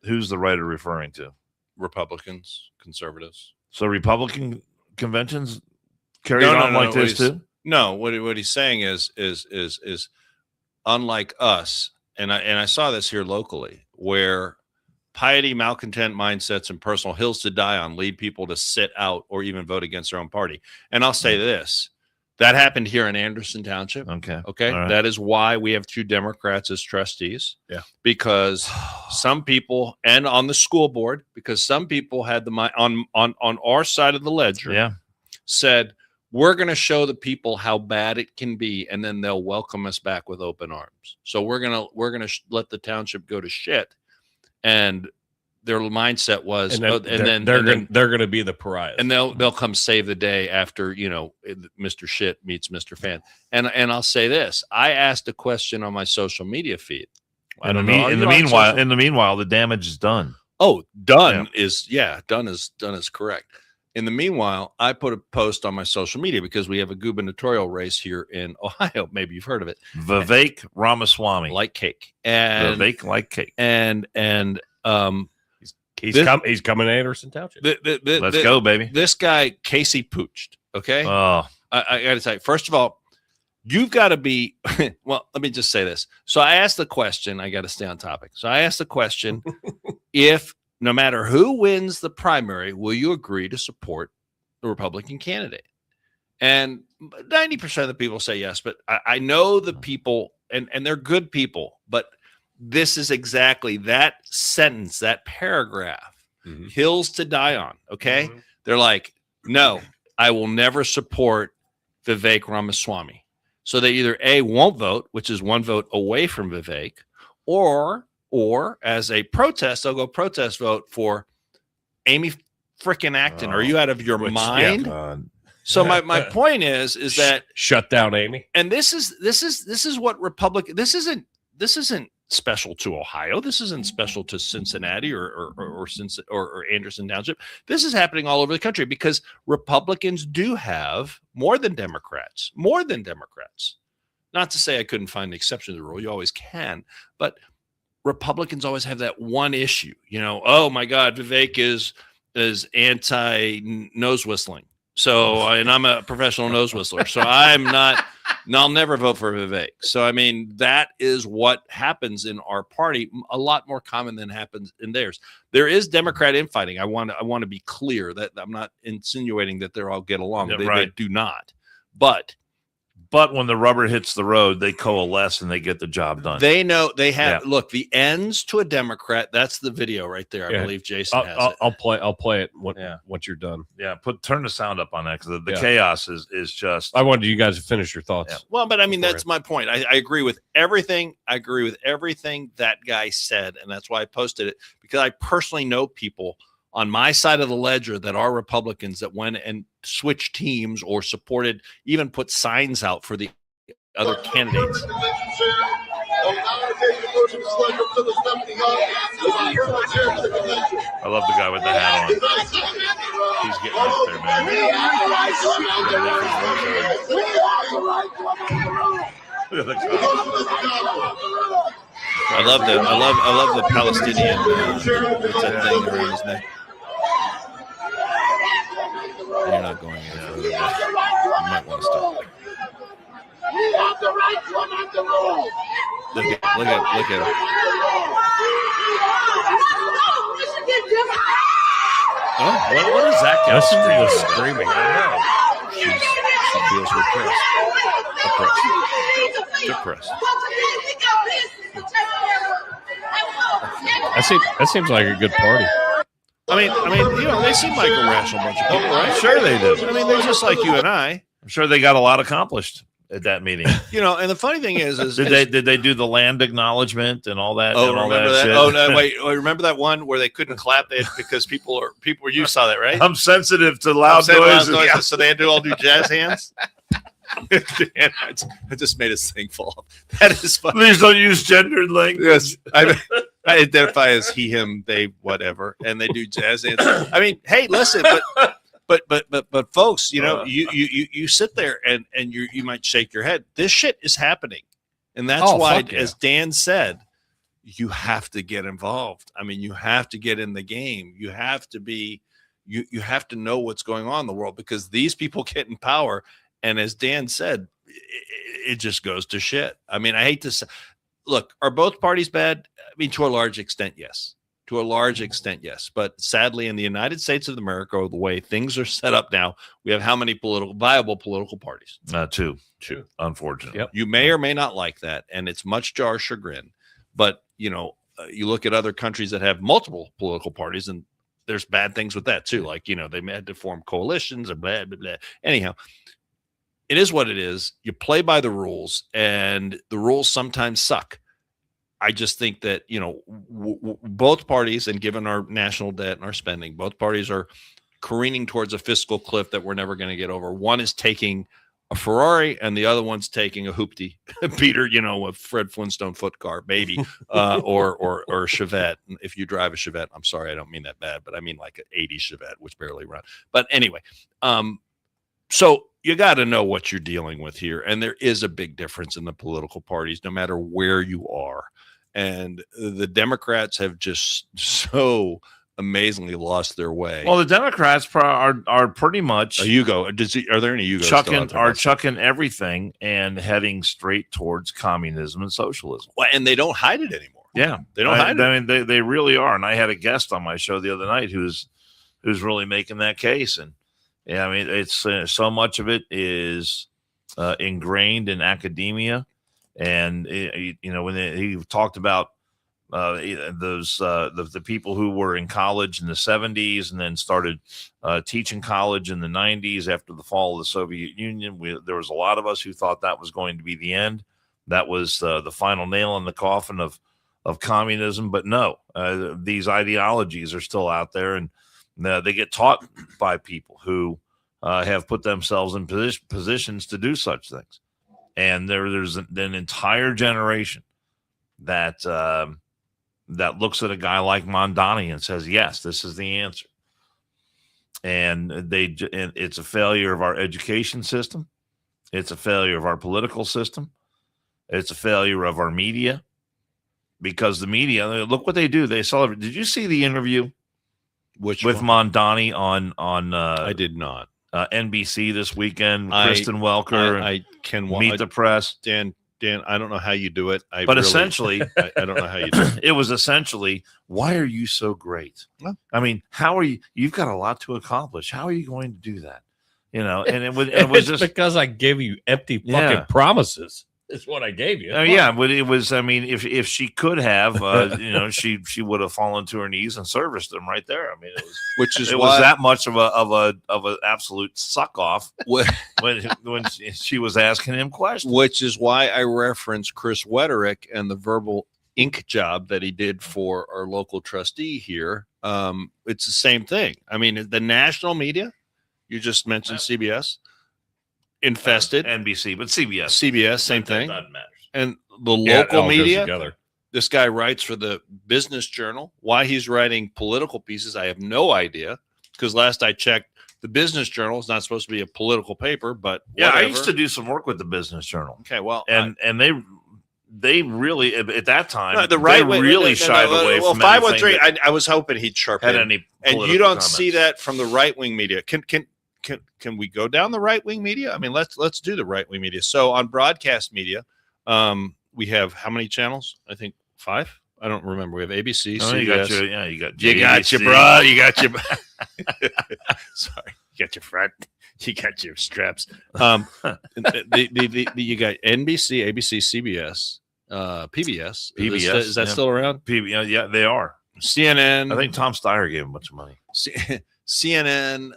who's the writer referring to? Republicans, conservatives. So Republican conventions carried on like this too? No, what he's saying is unlike us, and I saw this here locally, where piety, malcontent mindsets, and personal hills to die on lead people to sit out or even vote against their own party. And I'll say this. That happened here in Anderson Township. Okay. Okay. Right. That is why we have 2 Democrats as trustees. Yeah. Because some people, and on the school board, because some people had on our side of the ledger, Yeah. said, we're going to show the people how bad it can be, and then they'll welcome us back with open arms. So we're going to let the township go to shit. And their mindset was, they're going to be the pariahs, and they'll come save the day after, Mr. Shit meets Mr. Fan. And I'll say this: I asked a question on my social media feed. In the meanwhile, the damage is done. Oh, done is correct. In the meanwhile, I put a post on my social media because we have a gubernatorial race here in Ohio. Maybe you've heard of it. Vivek Ramaswamy, like cake, and Vivek like cake, and he's coming to Anderson Township. Let's go, baby. This guy Casey pooched. Okay, oh, I got to say, first of all, you've got to be. Well, let me just say this. So I asked the question. I got to stay on topic. So I asked the question: if no matter who wins the primary, will you agree to support the Republican candidate? And 90% of the people say yes, but I know the people, and they're good people, but this is exactly that sentence, that paragraph, hills to die on, okay? Mm-hmm. They're like, no, I will never support Vivek Ramaswamy. So they either A, won't vote, which is 1 vote away from Vivek, or as a protest, they'll go protest vote for Amy frickin' Acton. Are you out of your mind? Yeah, so my point is that shut down Amy. And this is what Republican. This isn't special to Ohio. This isn't special to Cincinnati or Anderson Township. This is happening all over the country because Republicans do have more than Democrats. Not to say I couldn't find an exception to the rule. You always can, but Republicans always have that one issue, oh my God, Vivek is anti nose whistling. So, and I'm a professional nose whistler, so I'll never vote for Vivek. So, I mean, that is what happens in our party, a lot more common than happens in theirs. There is Democrat infighting. I want to be clear that I'm not insinuating that they all get along. Yeah, they do not. But But when the rubber hits the road, they coalesce and they get the job done. They know they have. Look, the ends to a Democrat. That's the video right there. I believe Jason has it. I'll play it once you're done. Yeah, turn the sound up on that because the chaos is just. I wanted you guys to finish your thoughts. Yeah. Well, but I mean that's my point. I agree with everything. I agree with everything that guy said, and that's why I posted it, because I personally know people on my side of the ledger that are Republicans that went and switched teams or supported, even put signs out for the other candidates. I love the guy with the hat on. He's getting up there, man. Look at the guy. I love the Palestinian what's that thing around his neck. You're not going any further. You might want to stop there. We have the right to amend the rules. Look at him. Oh, what is that guy? Listen to the screaming. I She feels repressed. That seems like a good party. I mean, they seem like a rational bunch of people, right? Sure they do. I mean, they're just like you and I. I'm sure they got a lot accomplished at that meeting. And the funny thing is did they do the land acknowledgement and all that? Oh, and all remember that? shit? Oh no, wait. Remember that one where they couldn't clap because people. You saw that, right? I'm sensitive to loud noises. So they had to all do jazz hands. I just made his thing fall. That is funny. Please don't use gendered language. Yes, I identify as he, him, they, whatever, and they do jazz hands. I mean, hey, listen, but folks, you sit there and you might shake your head. This shit is happening, and that's why, as Dan said, you have to get involved. I mean, you have to get in the game. You have to be, you have to know what's going on in the world, because these people get in power. And as Dan said, it just goes to shit. I mean, I hate to say, look, are both parties bad? I mean, to a large extent, yes. To a large extent, yes. But sadly, in the United States of America, the way things are set up now, we have how many viable political parties? Two, unfortunately. Yep. You may or may not like that, and it's much to our chagrin. But, you look at other countries that have multiple political parties, and there's bad things with that too. Like, they had to form coalitions and blah, blah, blah. Anyhow, it is what it is. You play by the rules, and the rules sometimes suck. I just think that, both parties, and given our national debt and our spending, both parties are careening towards a fiscal cliff that we're never going to get over. One is taking a Ferrari, and the other one's taking a hoopty Peter, a Fred Flintstone foot car, maybe, or a Chevette. If you drive a Chevette, I'm sorry, I don't mean that bad, but I mean like an 80s Chevette, which barely run. But anyway, so you got to know what you're dealing with here. And there is a big difference in the political parties, no matter where you are. And the Democrats have just so amazingly lost their way. Well, the Democrats are pretty much are there any Yugos chucking everything and heading straight towards communism and socialism. Well, and they don't hide it anymore. Yeah, they don't hide it. I mean, they really are. And I had a guest on my show the other night who's really making that case. And yeah, I mean, it's so much of it is ingrained in academia, and when he talked about those the people who were in college in the 70s and then started teaching college in the 90s after the fall of the Soviet Union, there was a lot of us who thought that was going to be the end. That was the final nail in the coffin of communism. But no, these ideologies are still out there, and they get taught by people who have put themselves in positions to do such things. And there's an entire generation that looks at a guy like Mamdani and says, yes, this is the answer. And it's a failure of our education system. It's a failure of our political system. It's a failure of our media, because the media, look what they do. They celebrate. Did you see the interview with Mamdani on I did not. NBC this weekend? Kristen Welker. I can Meet the Press. Dan, I don't know how you do it. Essentially, I don't know how you do it. It was essentially, why are you so great? Well, I mean, how are you? You've got a lot to accomplish. How are you going to do that? you know, and it was just because I gave you empty fucking promises. Is what I gave you. Oh yeah, but it was. I mean, if she could have, you know, she would have fallen to her knees and serviced them right there. I mean, it was was that much of a absolute suck off when she was asking him questions. Which is why I referenced Chris Wetterick and the verbal ink job that he did for our local trustee here. It's the same thing. I mean, the national media. You just mentioned CBS. Infested NBC, but CBS, same thing. Doesn't matter. And the local media. This guy writes for the Business Journal. Why he's writing political pieces, I have no idea. Because last I checked, the Business Journal is not supposed to be a political paper. But yeah, I used to do some work with the Business Journal. Okay, well, and they really at that time the right they really shied away from 513. I was hoping he'd sharpen any, and you don't comments. See that from the right wing media. Can we go down the right wing media? I mean, let's do the right wing media. So on broadcast media, we have how many channels? I think 5. I don't remember. We have ABC. Oh, CBS. You got your bro. You got your. Sorry, you got your front. You got your straps. You got NBC, ABC, CBS, PBS. Is that still around? PBS, yeah, they are. CNN. I think Tom Steyer gave him a bunch of money. CNN,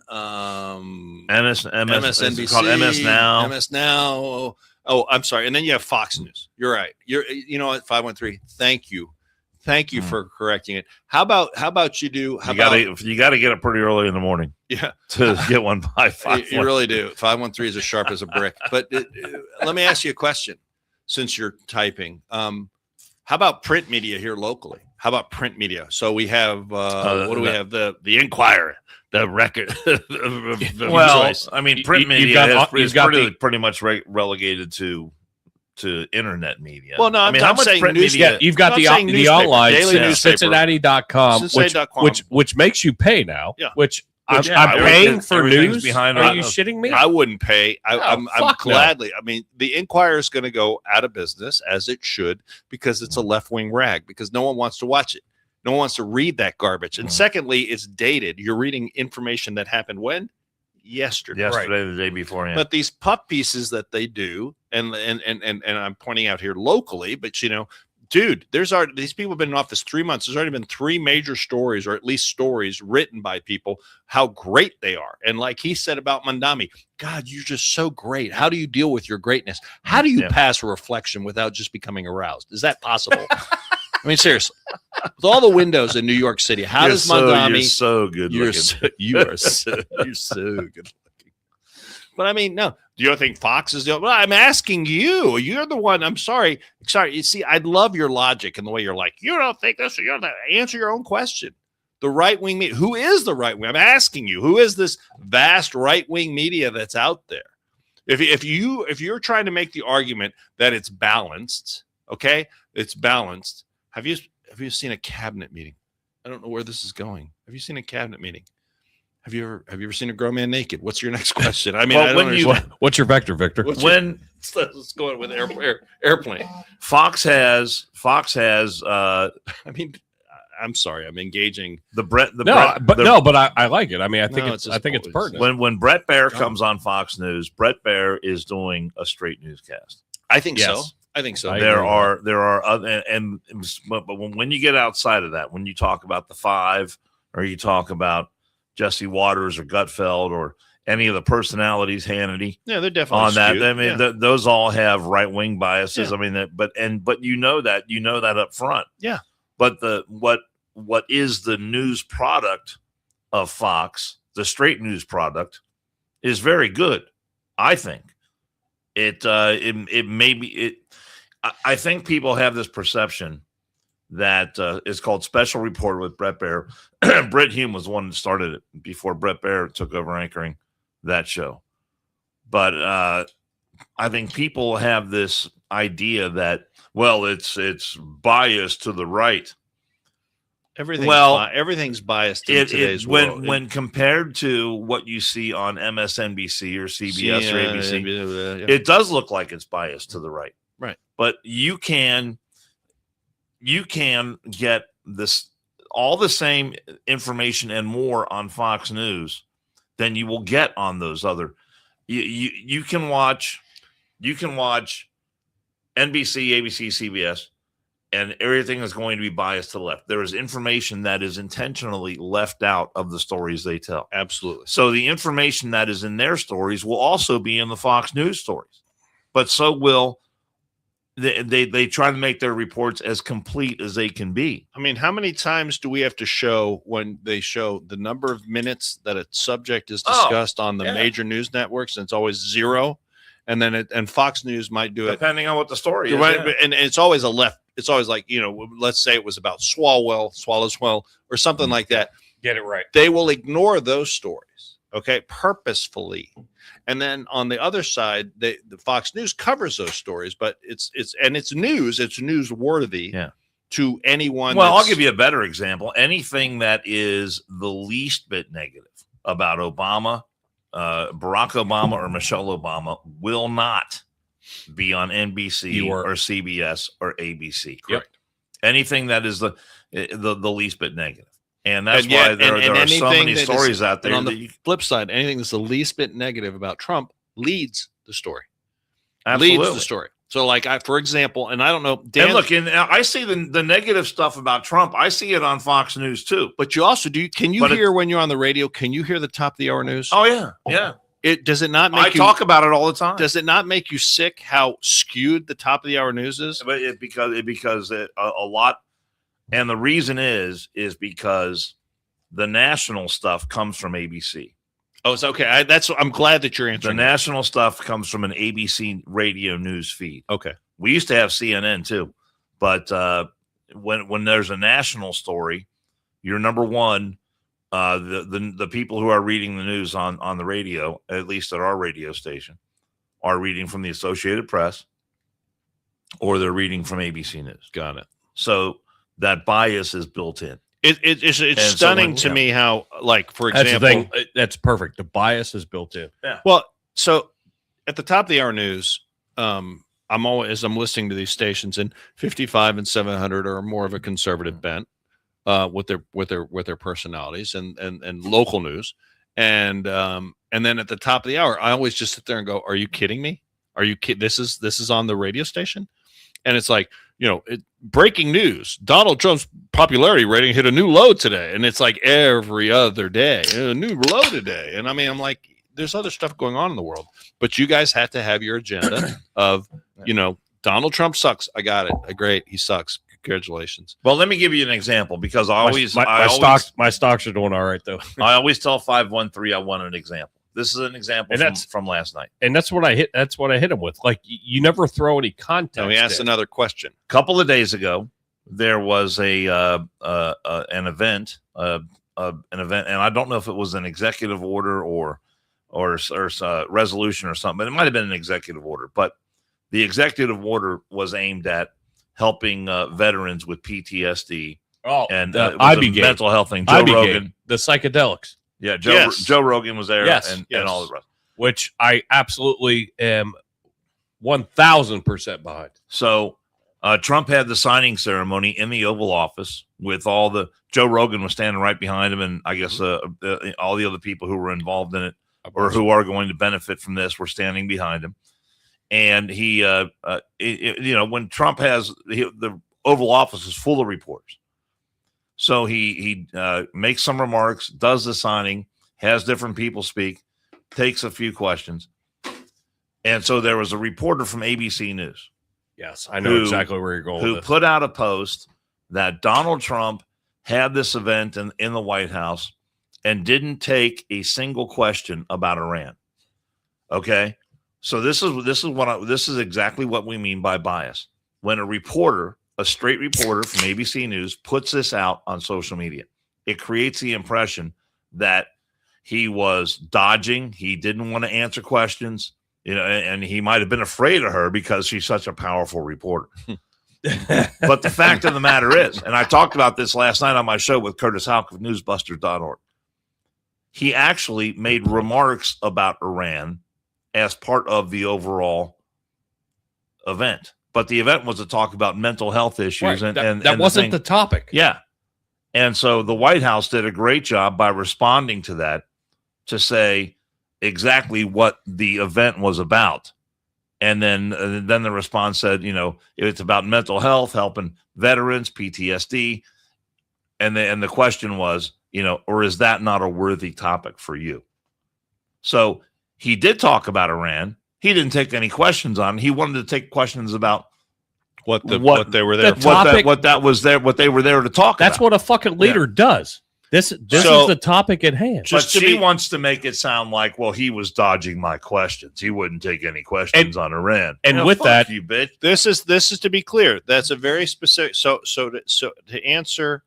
MSNBC, called MS Now. MS Now. Oh, I'm sorry. And then you have Fox News. You're right. You know what? 513. Thank you for correcting it. How about you do? You got to get up pretty early in the morning. Yeah, to get one by 5. You really do. 513 is as sharp as a brick. But let me ask you a question. Since you're typing, how about print media here locally? How about print media? So we have what do we have? The Inquirer, the Record. I mean, print media is pretty much relegated to internet media. Well, no, I mean, how much print media? You've got the online daily newspaper, Cincinnati.com, which makes you pay now. Yeah. Which I'm paying for news. Behind Are you shitting me? I wouldn't pay. I'm gladly. No. I mean, the Inquirer is going to go out of business, as it should, because it's a left-wing rag. Because no one wants to watch it. No one wants to read that garbage. And secondly, it's dated. You're reading information that happened when? Yesterday, the day before. Yeah. But these pup pieces that they do, and I'm pointing out here locally, but you know. Dude, these people have been in office 3 months. There's already been 3 major stories, or at least stories written by people, how great they are. And like he said about Mamdani, God, you're just so great. How do you deal with your greatness? How do you pass a reflection without just becoming aroused? Is that possible? I mean, seriously, with all the windows in New York City, how does Mamdani? You're so good looking. You're so good looking. But I mean, no. Do you think Fox is the? Well, I'm asking you. You're the one. I'm sorry. You see, I love your logic and the way you're like, you don't think this. You don't answer your own question. The right wing media. Who is the right wing? I'm asking you. Who is this vast right wing media that's out there? If you're trying to make the argument that it's balanced, okay, it's balanced. Have you seen a cabinet meeting? I don't know where this is going. Have you seen a cabinet meeting? Have you ever seen a grown man naked? What's your next question? I mean, I don't understand. What's your vector, Victor? Let's go with airplane. Fox has. I mean, I'm sorry, I'm engaging but I like it. I mean, I think it's pertinent. When Brett Baer comes on Fox News, Brett Baer is doing a straight newscast. I think so. I think so. There are other, but when you get outside of that, when you talk about the 5, or you talk about Jesse Waters or Gutfeld or any of the personalities, Hannity. Yeah, they're definitely on that. skewed. I mean, those all have right wing biases. Yeah. I mean, but you know that up front. Yeah. But what is the news product of Fox? The straight news product is very good. I think it may be it. I think people have this perception that is called Special Report with Brett Baer. Britt Hume was the one that started it before Brett Baer took over anchoring that show. But I think people have this idea that, well, it's biased to the right. Everything's biased in today's world. When compared to what you see on MSNBC or CBS or ABC, it does look like it's biased to the right. Right. But you can get this all the same information and more on Fox News than you will get on those other. you can watch NBC, ABC, CBS, and everything is going to be biased to the left. There is information that is intentionally left out of the stories they tell. Absolutely. So the information that is in their stories will also be in the Fox News stories, but so will they try to make their reports as complete as they can be. I mean, how many times do we have to show when they show the number of minutes that a subject is discussed on the major news networks, and it's always 0, and then and Fox News might do it depending on what the story is, right? And it's always a left. It's always like, let's say it was about Swallowswell, or something like that. Get it right. They will ignore those stories, okay, purposefully. And then on the other side, the Fox News covers those stories, but it's news. It's newsworthy to anyone. Well, I'll give you a better example. Anything that is the least bit negative about Obama, Barack Obama, or Michelle Obama will not be on NBC or CBS or ABC. Correct. Anything that is the least bit negative. And that's why there are so many stories out there. And on the flip side, anything that's the least bit negative about Trump leads the story. Absolutely. Leads the story. So, like, for example, and I don't know, Dan, and look, and I see the negative stuff about Trump. I see it on Fox News too. But you also do. Can you hear when you're on the radio? Can you hear the top of the hour news? Oh yeah, yeah. Does it not make I talk about it all the time. Does it not make you sick how skewed the top of the hour news is? But because a lot. And the reason is because the national stuff comes from ABC. Oh, it's okay. I'm glad that you're answering. The national stuff comes from an ABC radio news feed. Okay. We used to have CNN too, but when there's a national story, you're number one. The people who are reading the news on the radio, at least at our radio station, are reading from the Associated Press, or they're reading from ABC News. Got it. So that bias is built in. It's stunning to me how, like, for example, that's the thing. That's perfect. The bias is built in. Yeah. Well, so at the top of the hour news, I'm listening to these stations, and 55 and 700 are more of a conservative bent with their personalities and local news, and then at the top of the hour, I always just sit there and go, "Are you kidding me? Are you kidding? This is on the radio station," and it's like, breaking news, Donald Trump's popularity rating hit a new low today. And it's like every other day, a new low today. And I mean, I'm like, there's other stuff going on in the world, but you guys have to have your agenda of, Donald Trump sucks. I got it. Great. He sucks. Congratulations. Well, let me give you an example, because my stocks are doing all right though. I always tell 513 I want an example. This is an example from last night. And that's what I hit him with. Like, you never throw any context. Let me ask another question. A couple of days ago, there was an event, and I don't know if it was an executive order or resolution or something, but it might have been an executive order. But the executive order was aimed at helping veterans with PTSD and mental health thing. Joe Rogan, the psychedelics. Yeah, Joe Rogan was there, and all the rest, which I absolutely am 1,000% behind. So Trump had the signing ceremony in the Oval Office with Joe Rogan was standing right behind him, and I guess all the other people who were involved in it or who are going to benefit from this were standing behind him. And he, when Trump the Oval Office is full of reporters. So he makes some remarks, does the signing, has different people speak, takes a few questions. And so there was a reporter from ABC News. Yes, I know exactly where you're going with this. Who put out a post that Donald Trump had this event in the White House and didn't take a single question about Iran. Okay? So this is exactly what we mean by bias. When a straight reporter from ABC News puts this out on social media, it creates the impression that he was dodging. He didn't want to answer questions, and he might have been afraid of her because she's such a powerful reporter. But the fact of the matter is, and I talked about this last night on my show with Curtis Houck of newsbusters.org, he actually made remarks about Iran as part of the overall event. But the event was to talk about mental health issues. Right. That wasn't the topic. Yeah. And so the White House did a great job by responding to that, to say, exactly what the event was about. And then the response said, it's about mental health, helping veterans, PTSD. And the question was, or is that not a worthy topic for you? So he did talk about Iran. He didn't take any questions on it. He wanted to take questions about what they were there for. What they were there to talk about. That's what a fucking leader does. This is the topic at hand. But she wants to make it sound like, well, he was dodging my questions. He wouldn't take any questions on Iran. And with that, you bitch. This is to be clear. That's a very specific. So to answer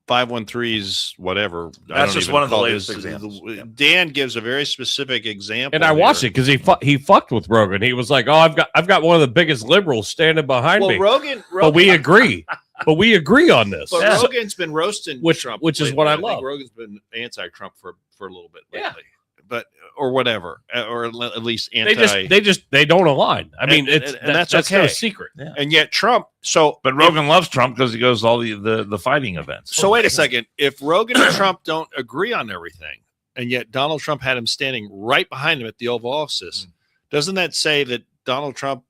513's whatever. That's just one of the latest examples. Dan gives a very specific example, and I watched it because he fucked with Rogan. He was like, "Oh, I've got one of the biggest liberals standing behind me." Rogan, but we agree. But we agree on this. But Rogan's been roasting Trump, which is what I love. think Rogan's been anti-Trump for a little bit lately, but or whatever, or at least anti. They don't align. I mean, that's okay. No secret. Yeah. And yet Trump. But Rogan loves Trump because he goes to all the fighting events. So wait a second. If Rogan and Trump don't agree on everything, and yet Donald Trump had him standing right behind him at the Oval Office, doesn't that say that Donald Trump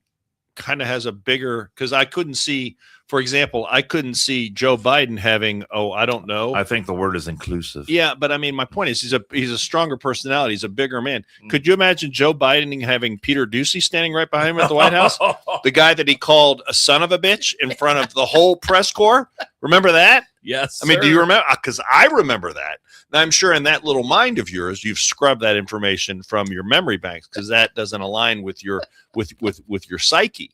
kind of has a bigger? Because I couldn't see. For example, I couldn't see Joe Biden having, I don't know. I think the word is inclusive. Yeah, but I mean, my point is he's a stronger personality. He's a bigger man. Could you imagine Joe Biden having Peter Ducey standing right behind him at the White House? The guy that he called a son of a bitch in front of the whole press corps? Remember that? Yes. I mean, do you remember? Because I remember that. Now, I'm sure in that little mind of yours, you've scrubbed that information from your memory banks because that doesn't align with your with your psyche.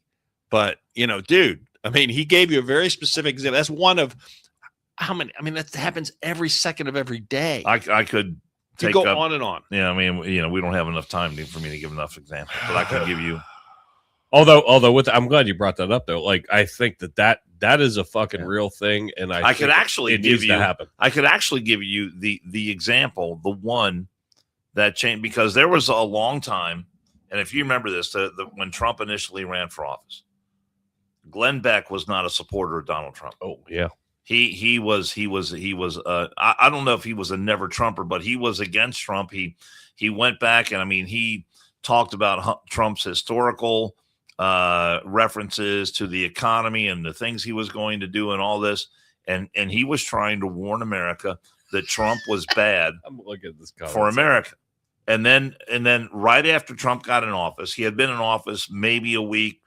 But, dude. I mean, he gave you a very specific example. That's one of how many? I mean, that happens every second of every day. I could go on and on. Yeah, I mean, we don't have enough time for me to give enough examples, but I could give you. Although, I'm glad you brought that up though. Like, I think that is a fucking real thing, and I could actually give you. I could actually give you the example, the one that changed because there was a long time, and if you remember this, when Trump initially ran for office. Glenn Beck was not a supporter of Donald Trump. Oh yeah, he was. I don't know if he was a never Trumper, but he was against Trump. He went back and I mean he talked about Trump's historical references to the economy and the things he was going to do and all this, and he was trying to warn America that Trump was bad for America. And then right after Trump got in office, he had been in office maybe a week.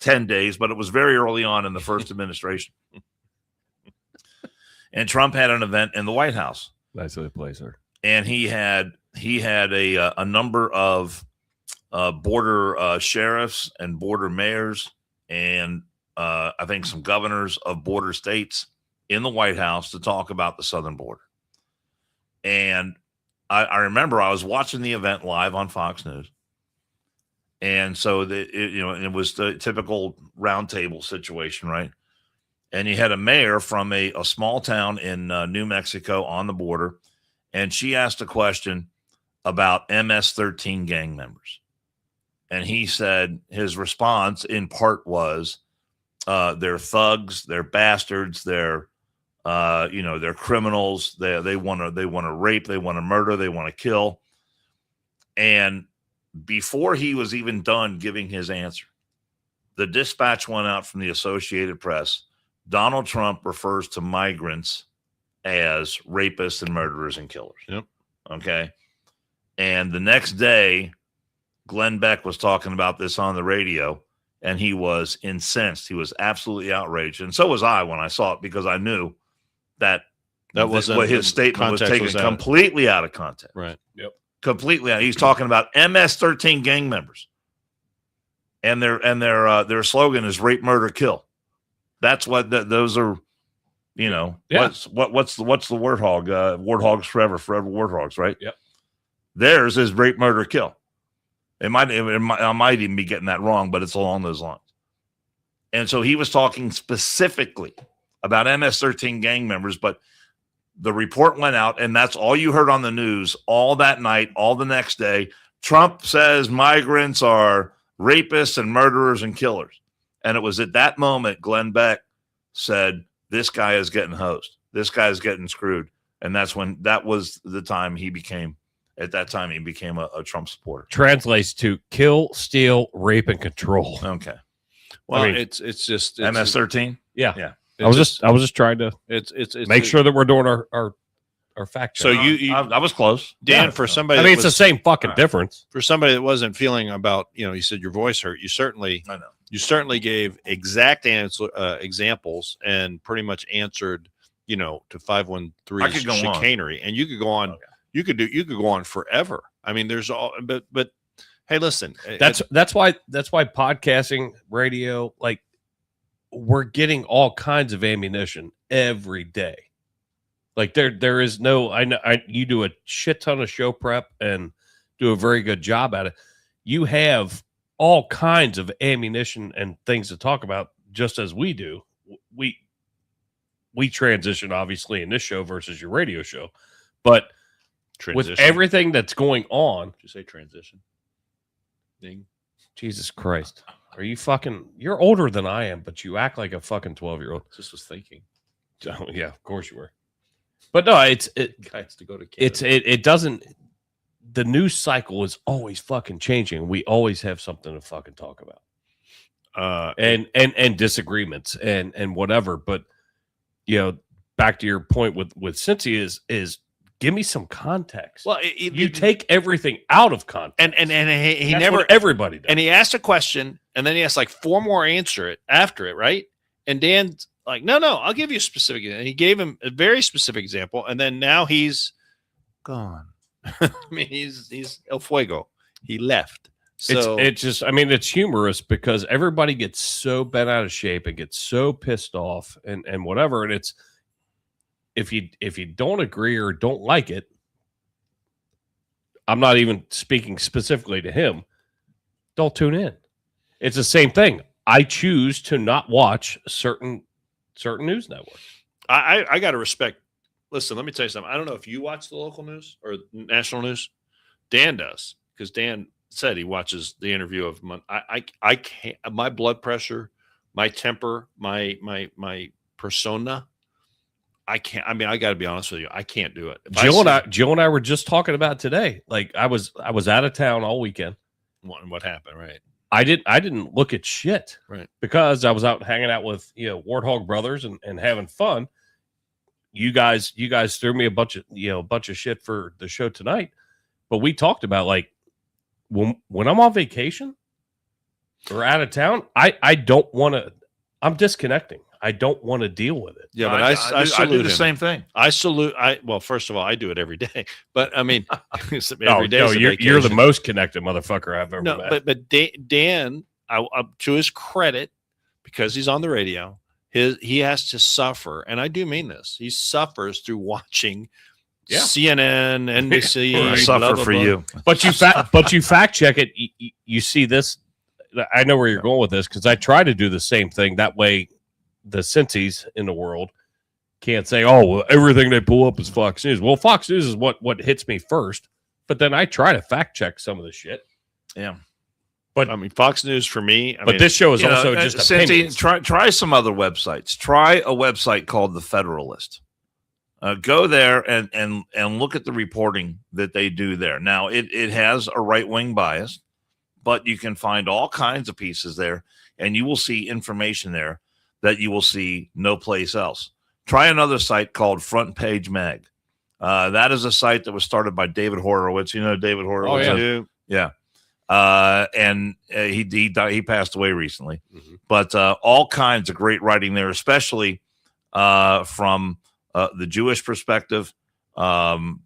10 days, but it was very early on in the first administration. And Trump had an event in the White House. Nice little place, sir. And he had a number of border sheriffs and border mayors and I think some governors of border states in the White House to talk about the southern border. And I remember I was watching the event live on Fox News. And so it was the typical roundtable situation, right? And you had a mayor from a small town in New Mexico on the border, and she asked a question about MS-13 gang members. And he said his response in part was, they're thugs, they're bastards, they're criminals, they want to rape, they want to murder, they want to kill. And before he was even done giving his answer, the dispatch went out from the Associated Press. Donald Trump refers to migrants as rapists and murderers and killers. Yep. Okay. And the next day, Glenn Beck was talking about this on the radio, and he was incensed. He was absolutely outraged. And so was I when I saw it, because I knew that wasn't what his statement was taken completely out of context. Right. Yep. Completely. He's talking about MS-13 gang members, and their slogan is rape, murder, kill. That's what those are. Yeah. What's the warthog? Warthogs forever warthogs, right? Yep. Theirs is rape, murder, kill. I might even be getting that wrong, but it's along those lines. And so he was talking specifically about MS-13 gang members, but the report went out, and that's all you heard on the news all that night, all the next day. Trump says migrants are rapists and murderers and killers. And it was at that moment Glenn Beck said, this guy is getting hosed. This guy is getting screwed. And that was the time he became at that time he became a Trump supporter. Translates to kill, steal, rape, and control. Okay. Well, I mean, it's just MS-13. Yeah. I was just trying to make sure that we're doing our fact check. So you I was close, Dan, for somebody. I mean, that it's the same fucking difference. For somebody that wasn't feeling about, you said your voice hurt. I know. You certainly gave exact examples and pretty much answered, to 513's chicanery, and you could go on. Okay. You could go on forever. I mean, there's all, but hey, listen, that's why podcasting, radio, like, we're getting all kinds of ammunition every day. Like there is no, I know you do a shit ton of show prep and do a very good job at it. You have all kinds of ammunition and things to talk about, just as we do. We transition obviously in this show versus your radio show, but with everything that's going on, did you say transition? Ding. Jesus Christ. Are you you're older than I am, but you act like a fucking 12-year-old. Just was thinking. Oh, yeah, of course you were. But no, guys to go to Canada. It doesn't, the news cycle is always fucking changing. We always have something to fucking talk about. And disagreements and whatever. But back to your point with Cincy is give me some context. Well, you take everything out of context. And he That's never what everybody does. And he asked a question and then he asked like 4 more after it, right? And Dan's like, no, I'll give you a specific. And he gave him a very specific example, and then now he's gone. I mean, he's El Fuego. He left. So it's just, I mean, it's humorous because everybody gets so bent out of shape and gets so pissed off and whatever. And it's, if you don't agree or don't like it, I'm not even speaking specifically to him, don't tune in. It's the same thing. I choose to not watch certain news networks. I got to respect. Listen, let me tell you something. I don't know if you watch the local news or national news. Dan does, because Dan said he watches the interview of. I can't. My blood pressure, my temper, my persona. I can't. I mean, I got to be honest with you. I can't do it. Jill and I were just talking about today. Like I was out of town all weekend. What happened? Right. I didn't look at shit, right? Because I was out hanging out with Warthog Brothers and having fun. You guys threw me a bunch of shit for the show tonight, but we talked about like when I'm on vacation or out of town, I don't want to. I'm disconnecting. I don't want to deal with it. Yeah, but I do the same thing. Well, first of all, I do it every day. But I mean, every day. No, you're the most connected motherfucker I've ever met. But Dan, to his credit, because he's on the radio, he has to suffer, and I do mean this. He suffers through watching CNN, NBC. I suffer for you, but you fact check it. You see this. I know where you're going with this because I try to do the same thing. That way, the Cincy's in the world can't say, "Oh, well, everything they pull up is Fox News." Well, Fox News is what hits me first, but then I try to fact check some of the shit. Yeah, but I mean, Fox News for me. But this show is also just opinions. Try some other websites. Try a website called The Federalist. Go there and look at the reporting that they do there. Now, it has a right-wing bias, but you can find all kinds of pieces there, and you will see information there that you will see no place else. Try another site called Front Page Mag. That is a site that was started by David Horowitz. You know David Horowitz? Oh, yeah. Yeah. And he died, he passed away recently. Mm-hmm. But all kinds of great writing there, especially from the Jewish perspective, from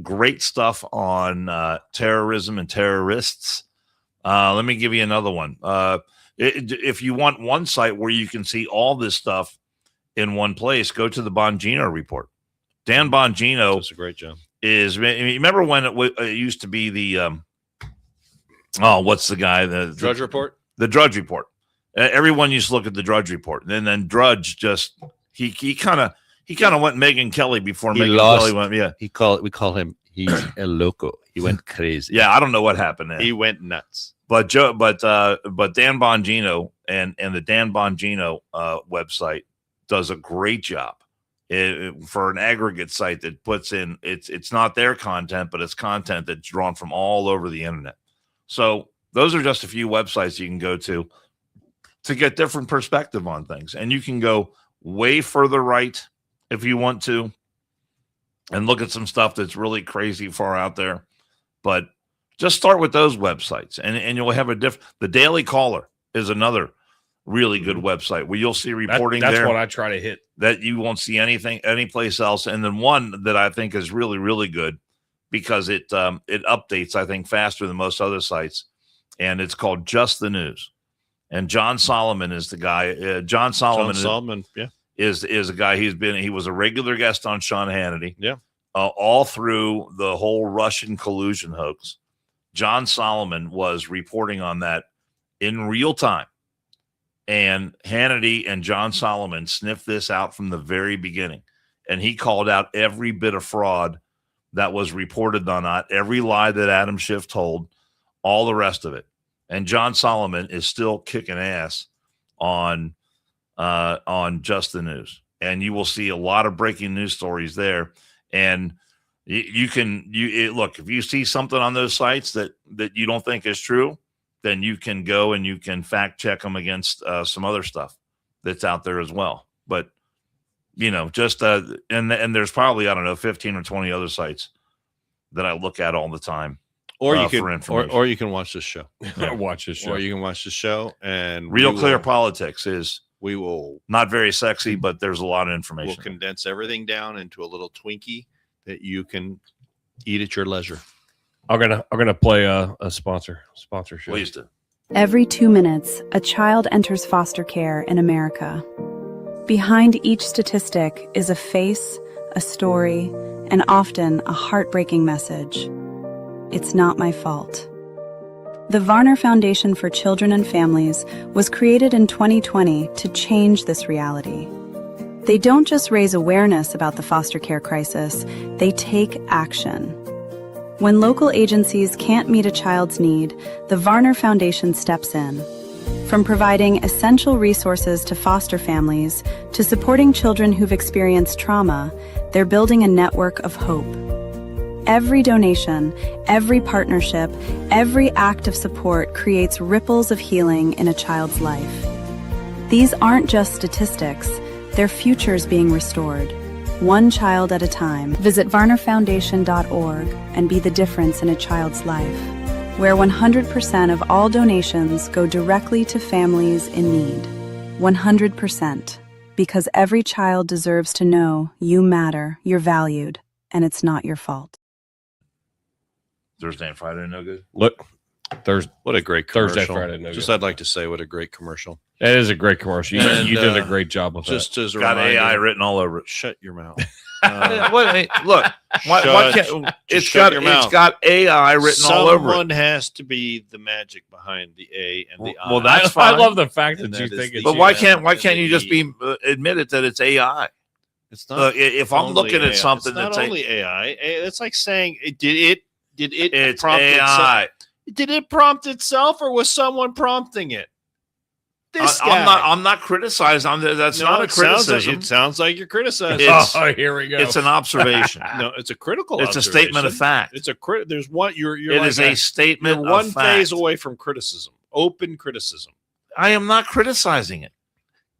great stuff on terrorism and terrorists. Let me give you another one. If you want one site where you can see all this stuff in one place, go to the Bongino report. Dan Bongino does a great job. Remember when it used to be the what's the guy, the Drudge Report? The Drudge Report. Everyone used to look at the Drudge Report, and then Drudge just he kind of went Megyn Kelly before Megyn Kelly went. Yeah, we call him he's el loco. He went crazy. Yeah, I don't know what happened there. He went nuts. But Dan Bongino and the Dan Bongino website does a great job for an aggregate site that puts in it's not their content, but it's content that's drawn from all over the internet. So those are just a few websites you can go to get different perspective on things. And you can go way further right if you want to and look at some stuff that's really crazy far out there. But just start with those websites and you'll have the Daily Caller is another really good website where you'll see reporting that's there. what I try to hit. That you won't see anyplace else. And then one that I think is really, really good because it updates, I think, faster than most other sites. And it's called Just the News. And John Solomon is the guy. John Solomon yeah, is a guy. He was a regular guest on Sean Hannity. Yeah. All through the whole Russian collusion hoax. John Solomon was reporting on that in real time. And Hannity and John Solomon sniffed this out from the very beginning. And he called out every bit of fraud that was reported on that, every lie that Adam Schiff told, all the rest of it. And John Solomon is still kicking ass on Just the News. And you will see a lot of breaking news stories there. And you look, if you see something on those sites that you don't think is true, then you can go and you can fact check them against some other stuff that's out there as well. But, just and there's probably, I don't know, 15 or 20 other sites that I look at all the time. Or you can you can watch this show. Yeah. Watch this show. Or you can watch the show and Real Clear Politics is we will not very sexy, but there's a lot of information. We'll condense everything down into a little Twinkie that you can eat at your leisure. I'm gonna play a sponsorship. Please do. Every 2 minutes, a child enters foster care in America. Behind each statistic is a face, a story, and often a heartbreaking message. It's not my fault. The Varner Foundation for Children and Families was created in 2020 to change this reality. They don't just raise awareness about the foster care crisis, they take action. When local agencies can't meet a child's need, the Varner Foundation steps in. From providing essential resources to foster families to supporting children who've experienced trauma, they're building a network of hope. Every donation, every partnership, every act of support creates ripples of healing in a child's life. These aren't just statistics, they're futures being restored. One child at a time. Visit varnerfoundation.org and be the difference in a child's life, where 100% of all donations go directly to families in need. 100%. Because every child deserves to know you matter, you're valued, and it's not your fault. Thursday and Friday, no good. Look, What a great commercial. Thursday, Friday, no Just good. I'd like to say what a great commercial. It is a great commercial. You did a great job with Just as a Got reminder, AI written all over it. shut your mouth. Look, why can't it's got AI written all over it. Someone has to be the magic behind the A and the I. Well, that's fine. I love the fact that And you that think is it's. But the- why Yeah. can't you just be admit it that it's AI? It's not. If I'm only looking AI. at something it's not that's only AI. It's like saying, did it it's prompt itself? AI. Did it prompt itself, or was someone prompting it? This guy. I'm not criticizing. That's not a it sounds criticism. it sounds like you're criticizing. It's- Oh, here we go. It's an observation. No, it's a critical. It's a statement of observation. fact. It's a there's one. You're It like is a statement you're one of fact. phase away from criticism. Open criticism. I am not criticizing it.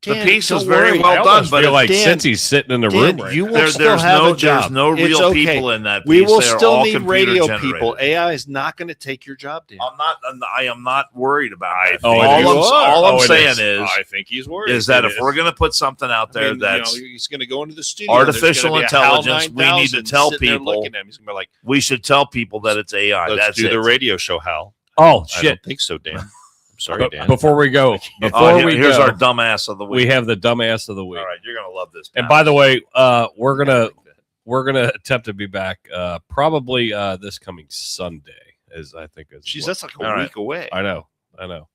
The Dan, piece is don't very worry. well I done, almost but feel like Dan- since he's sitting in the room right you now. will still have a job. there's no It's real okay. people in that piece. We will They are still all need computer radio generated. people. AI is not going to take your job, Dan. I am not worried about it. Oh, all I'm it saying is. is I think he's worried. is that It if we're going to put something out there that's he's going to go into the studio, artificial there's gonna be a HAL intelligence, we need to 9000 tell sitting there people- looking at him. He's going to be like, we should tell people that it's AI. let's That's do it. the radio show, Hal. Oh I shit! don't think so, Dan. I'm sorry, But Dan. before we go, Here's our dumbass of the week. we have the dumbass of the week. All right, you're going to love this. And by the way, we're gonna attempt to be back probably this coming Sunday, as I think is. Jeez, that's like a All right. week away. I know.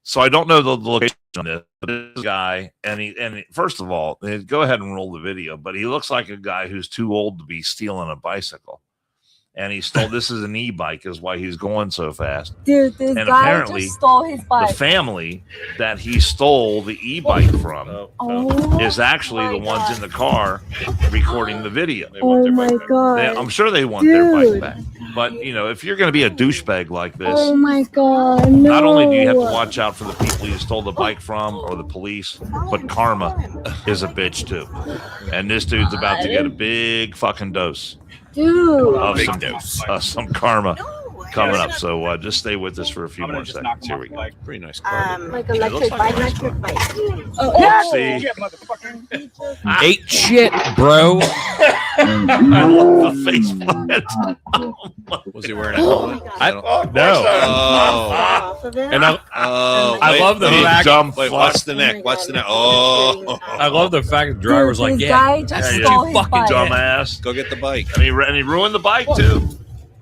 So I don't know the location on this, but this guy, and he first of all, go ahead and roll the video, but he looks like a guy who's too old to be stealing a bicycle. and he stole. This is an e-bike, is why he's going so fast. Dude, this And guy apparently, just stole his bike. The family that he stole the e-bike from Oh is actually my the ones God. in the car recording the video. Oh my god. I'm sure they want their bike Dude. back. But you know, if you're going to be a douchebag like this, Oh my god. No. not only do you have to watch out for the people you stole the bike from or the police, but karma is a bitch too. And this dude's about to get a big fucking dose Dude. of some karma coming up. So just stay with us for a few more seconds. Here we go. Pretty nice car. Like electric bike. Electric bike. See, Ate shit, bro. I love the face plant. Was he wearing a helmet? No. Off of it. And I love the fact. Dumb Wait, fuck. watch the neck. Watch the neck. Oh, I love the fact the driver's Dude, like, this yeah, guy just yeah, stole you his fucking bike. dumbass. go get the bike. And he ruined the bike too.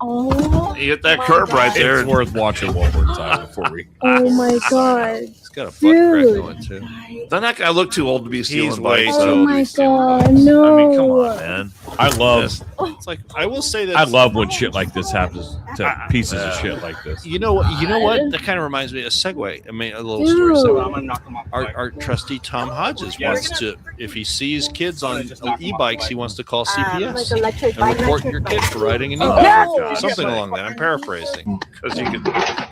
Oh. He hit that my curb right God. there. it's worth watching one more time before we. Oh my god. He's got a butt crack Dude. going too. Doesn't that guy look too old to be stealing way bikes? too Oh old my to be god. No. I mean, come on, man. I love. It's like I will say that I love when shit like this happens to pieces of shit like this. You know what? You know what? That kind of reminds me of a segue. I mean, a little story. Dude. So our trusty Tom Hodges wants to, if he sees kids on e-bikes, he wants to call Like CPS electric and bike. report your kid for riding an Oh, e-bike. my God. Something along that. I'm paraphrasing. Because you could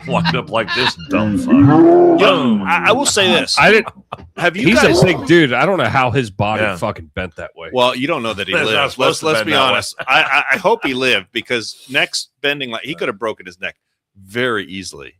wind up like this dumb fuck. Boom. I will say this. I didn't. Have you He's guys? a big dude. I don't know how his body Yeah. fucking bent that way. Well, you don't know that he It's not lived. supposed Let's to be bend that way. honest. I hope he lived because next bending, like he could have broken his neck very easily.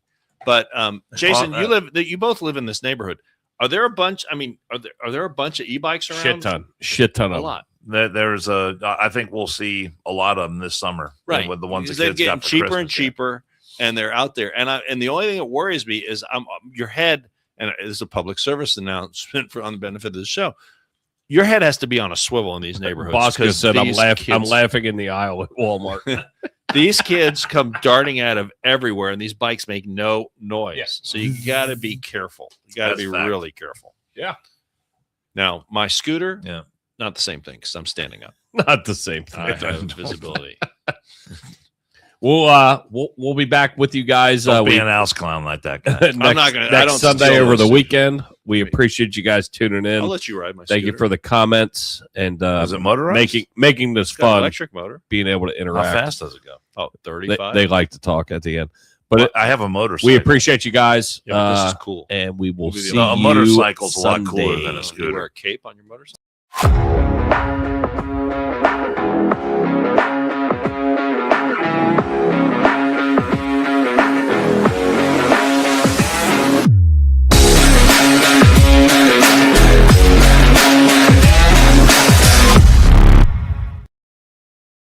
But Jason, you both live in this neighborhood. Are there a bunch? I mean, are there a bunch of e-bikes around? Shit ton A of lot. There's I think we'll see a lot of them this summer. Right. With the ones Because that they're kids getting got for cheaper Christmas, and cheaper, and they're out there. And the only thing that worries me is your head. And it is a public service announcement on the benefit of the show. Your head has to be on a swivel in these neighborhoods. Bosco said, "I'm these laughing in the aisle at Walmart." These kids come darting out of everywhere, and these bikes make no noise. Yeah. So you got to be careful. You got to That's be fact. really careful. Yeah. Now, my scooter, Yeah. not the same thing because I'm standing up. Not the same I thing. have visibility. We'll be back with you guys. Don't be we- an house clown like that guy. next, not gonna- I next don't Sunday steal over those the things. weekend. We appreciate you guys tuning in. I'll let you ride my Thank you scooter. for the comments and Is it motorized? making this It's got an fun. electric motor. Being able to How interact. fast does it go? Oh, They, 35. they like to talk at the end, but I have a motorcycle. we appreciate you guys. Yeah, but this is cool. And we will We'll be the see A you motorcycle's a lot cooler Sunday. than a You scooter. wear a cape on your motorcycle?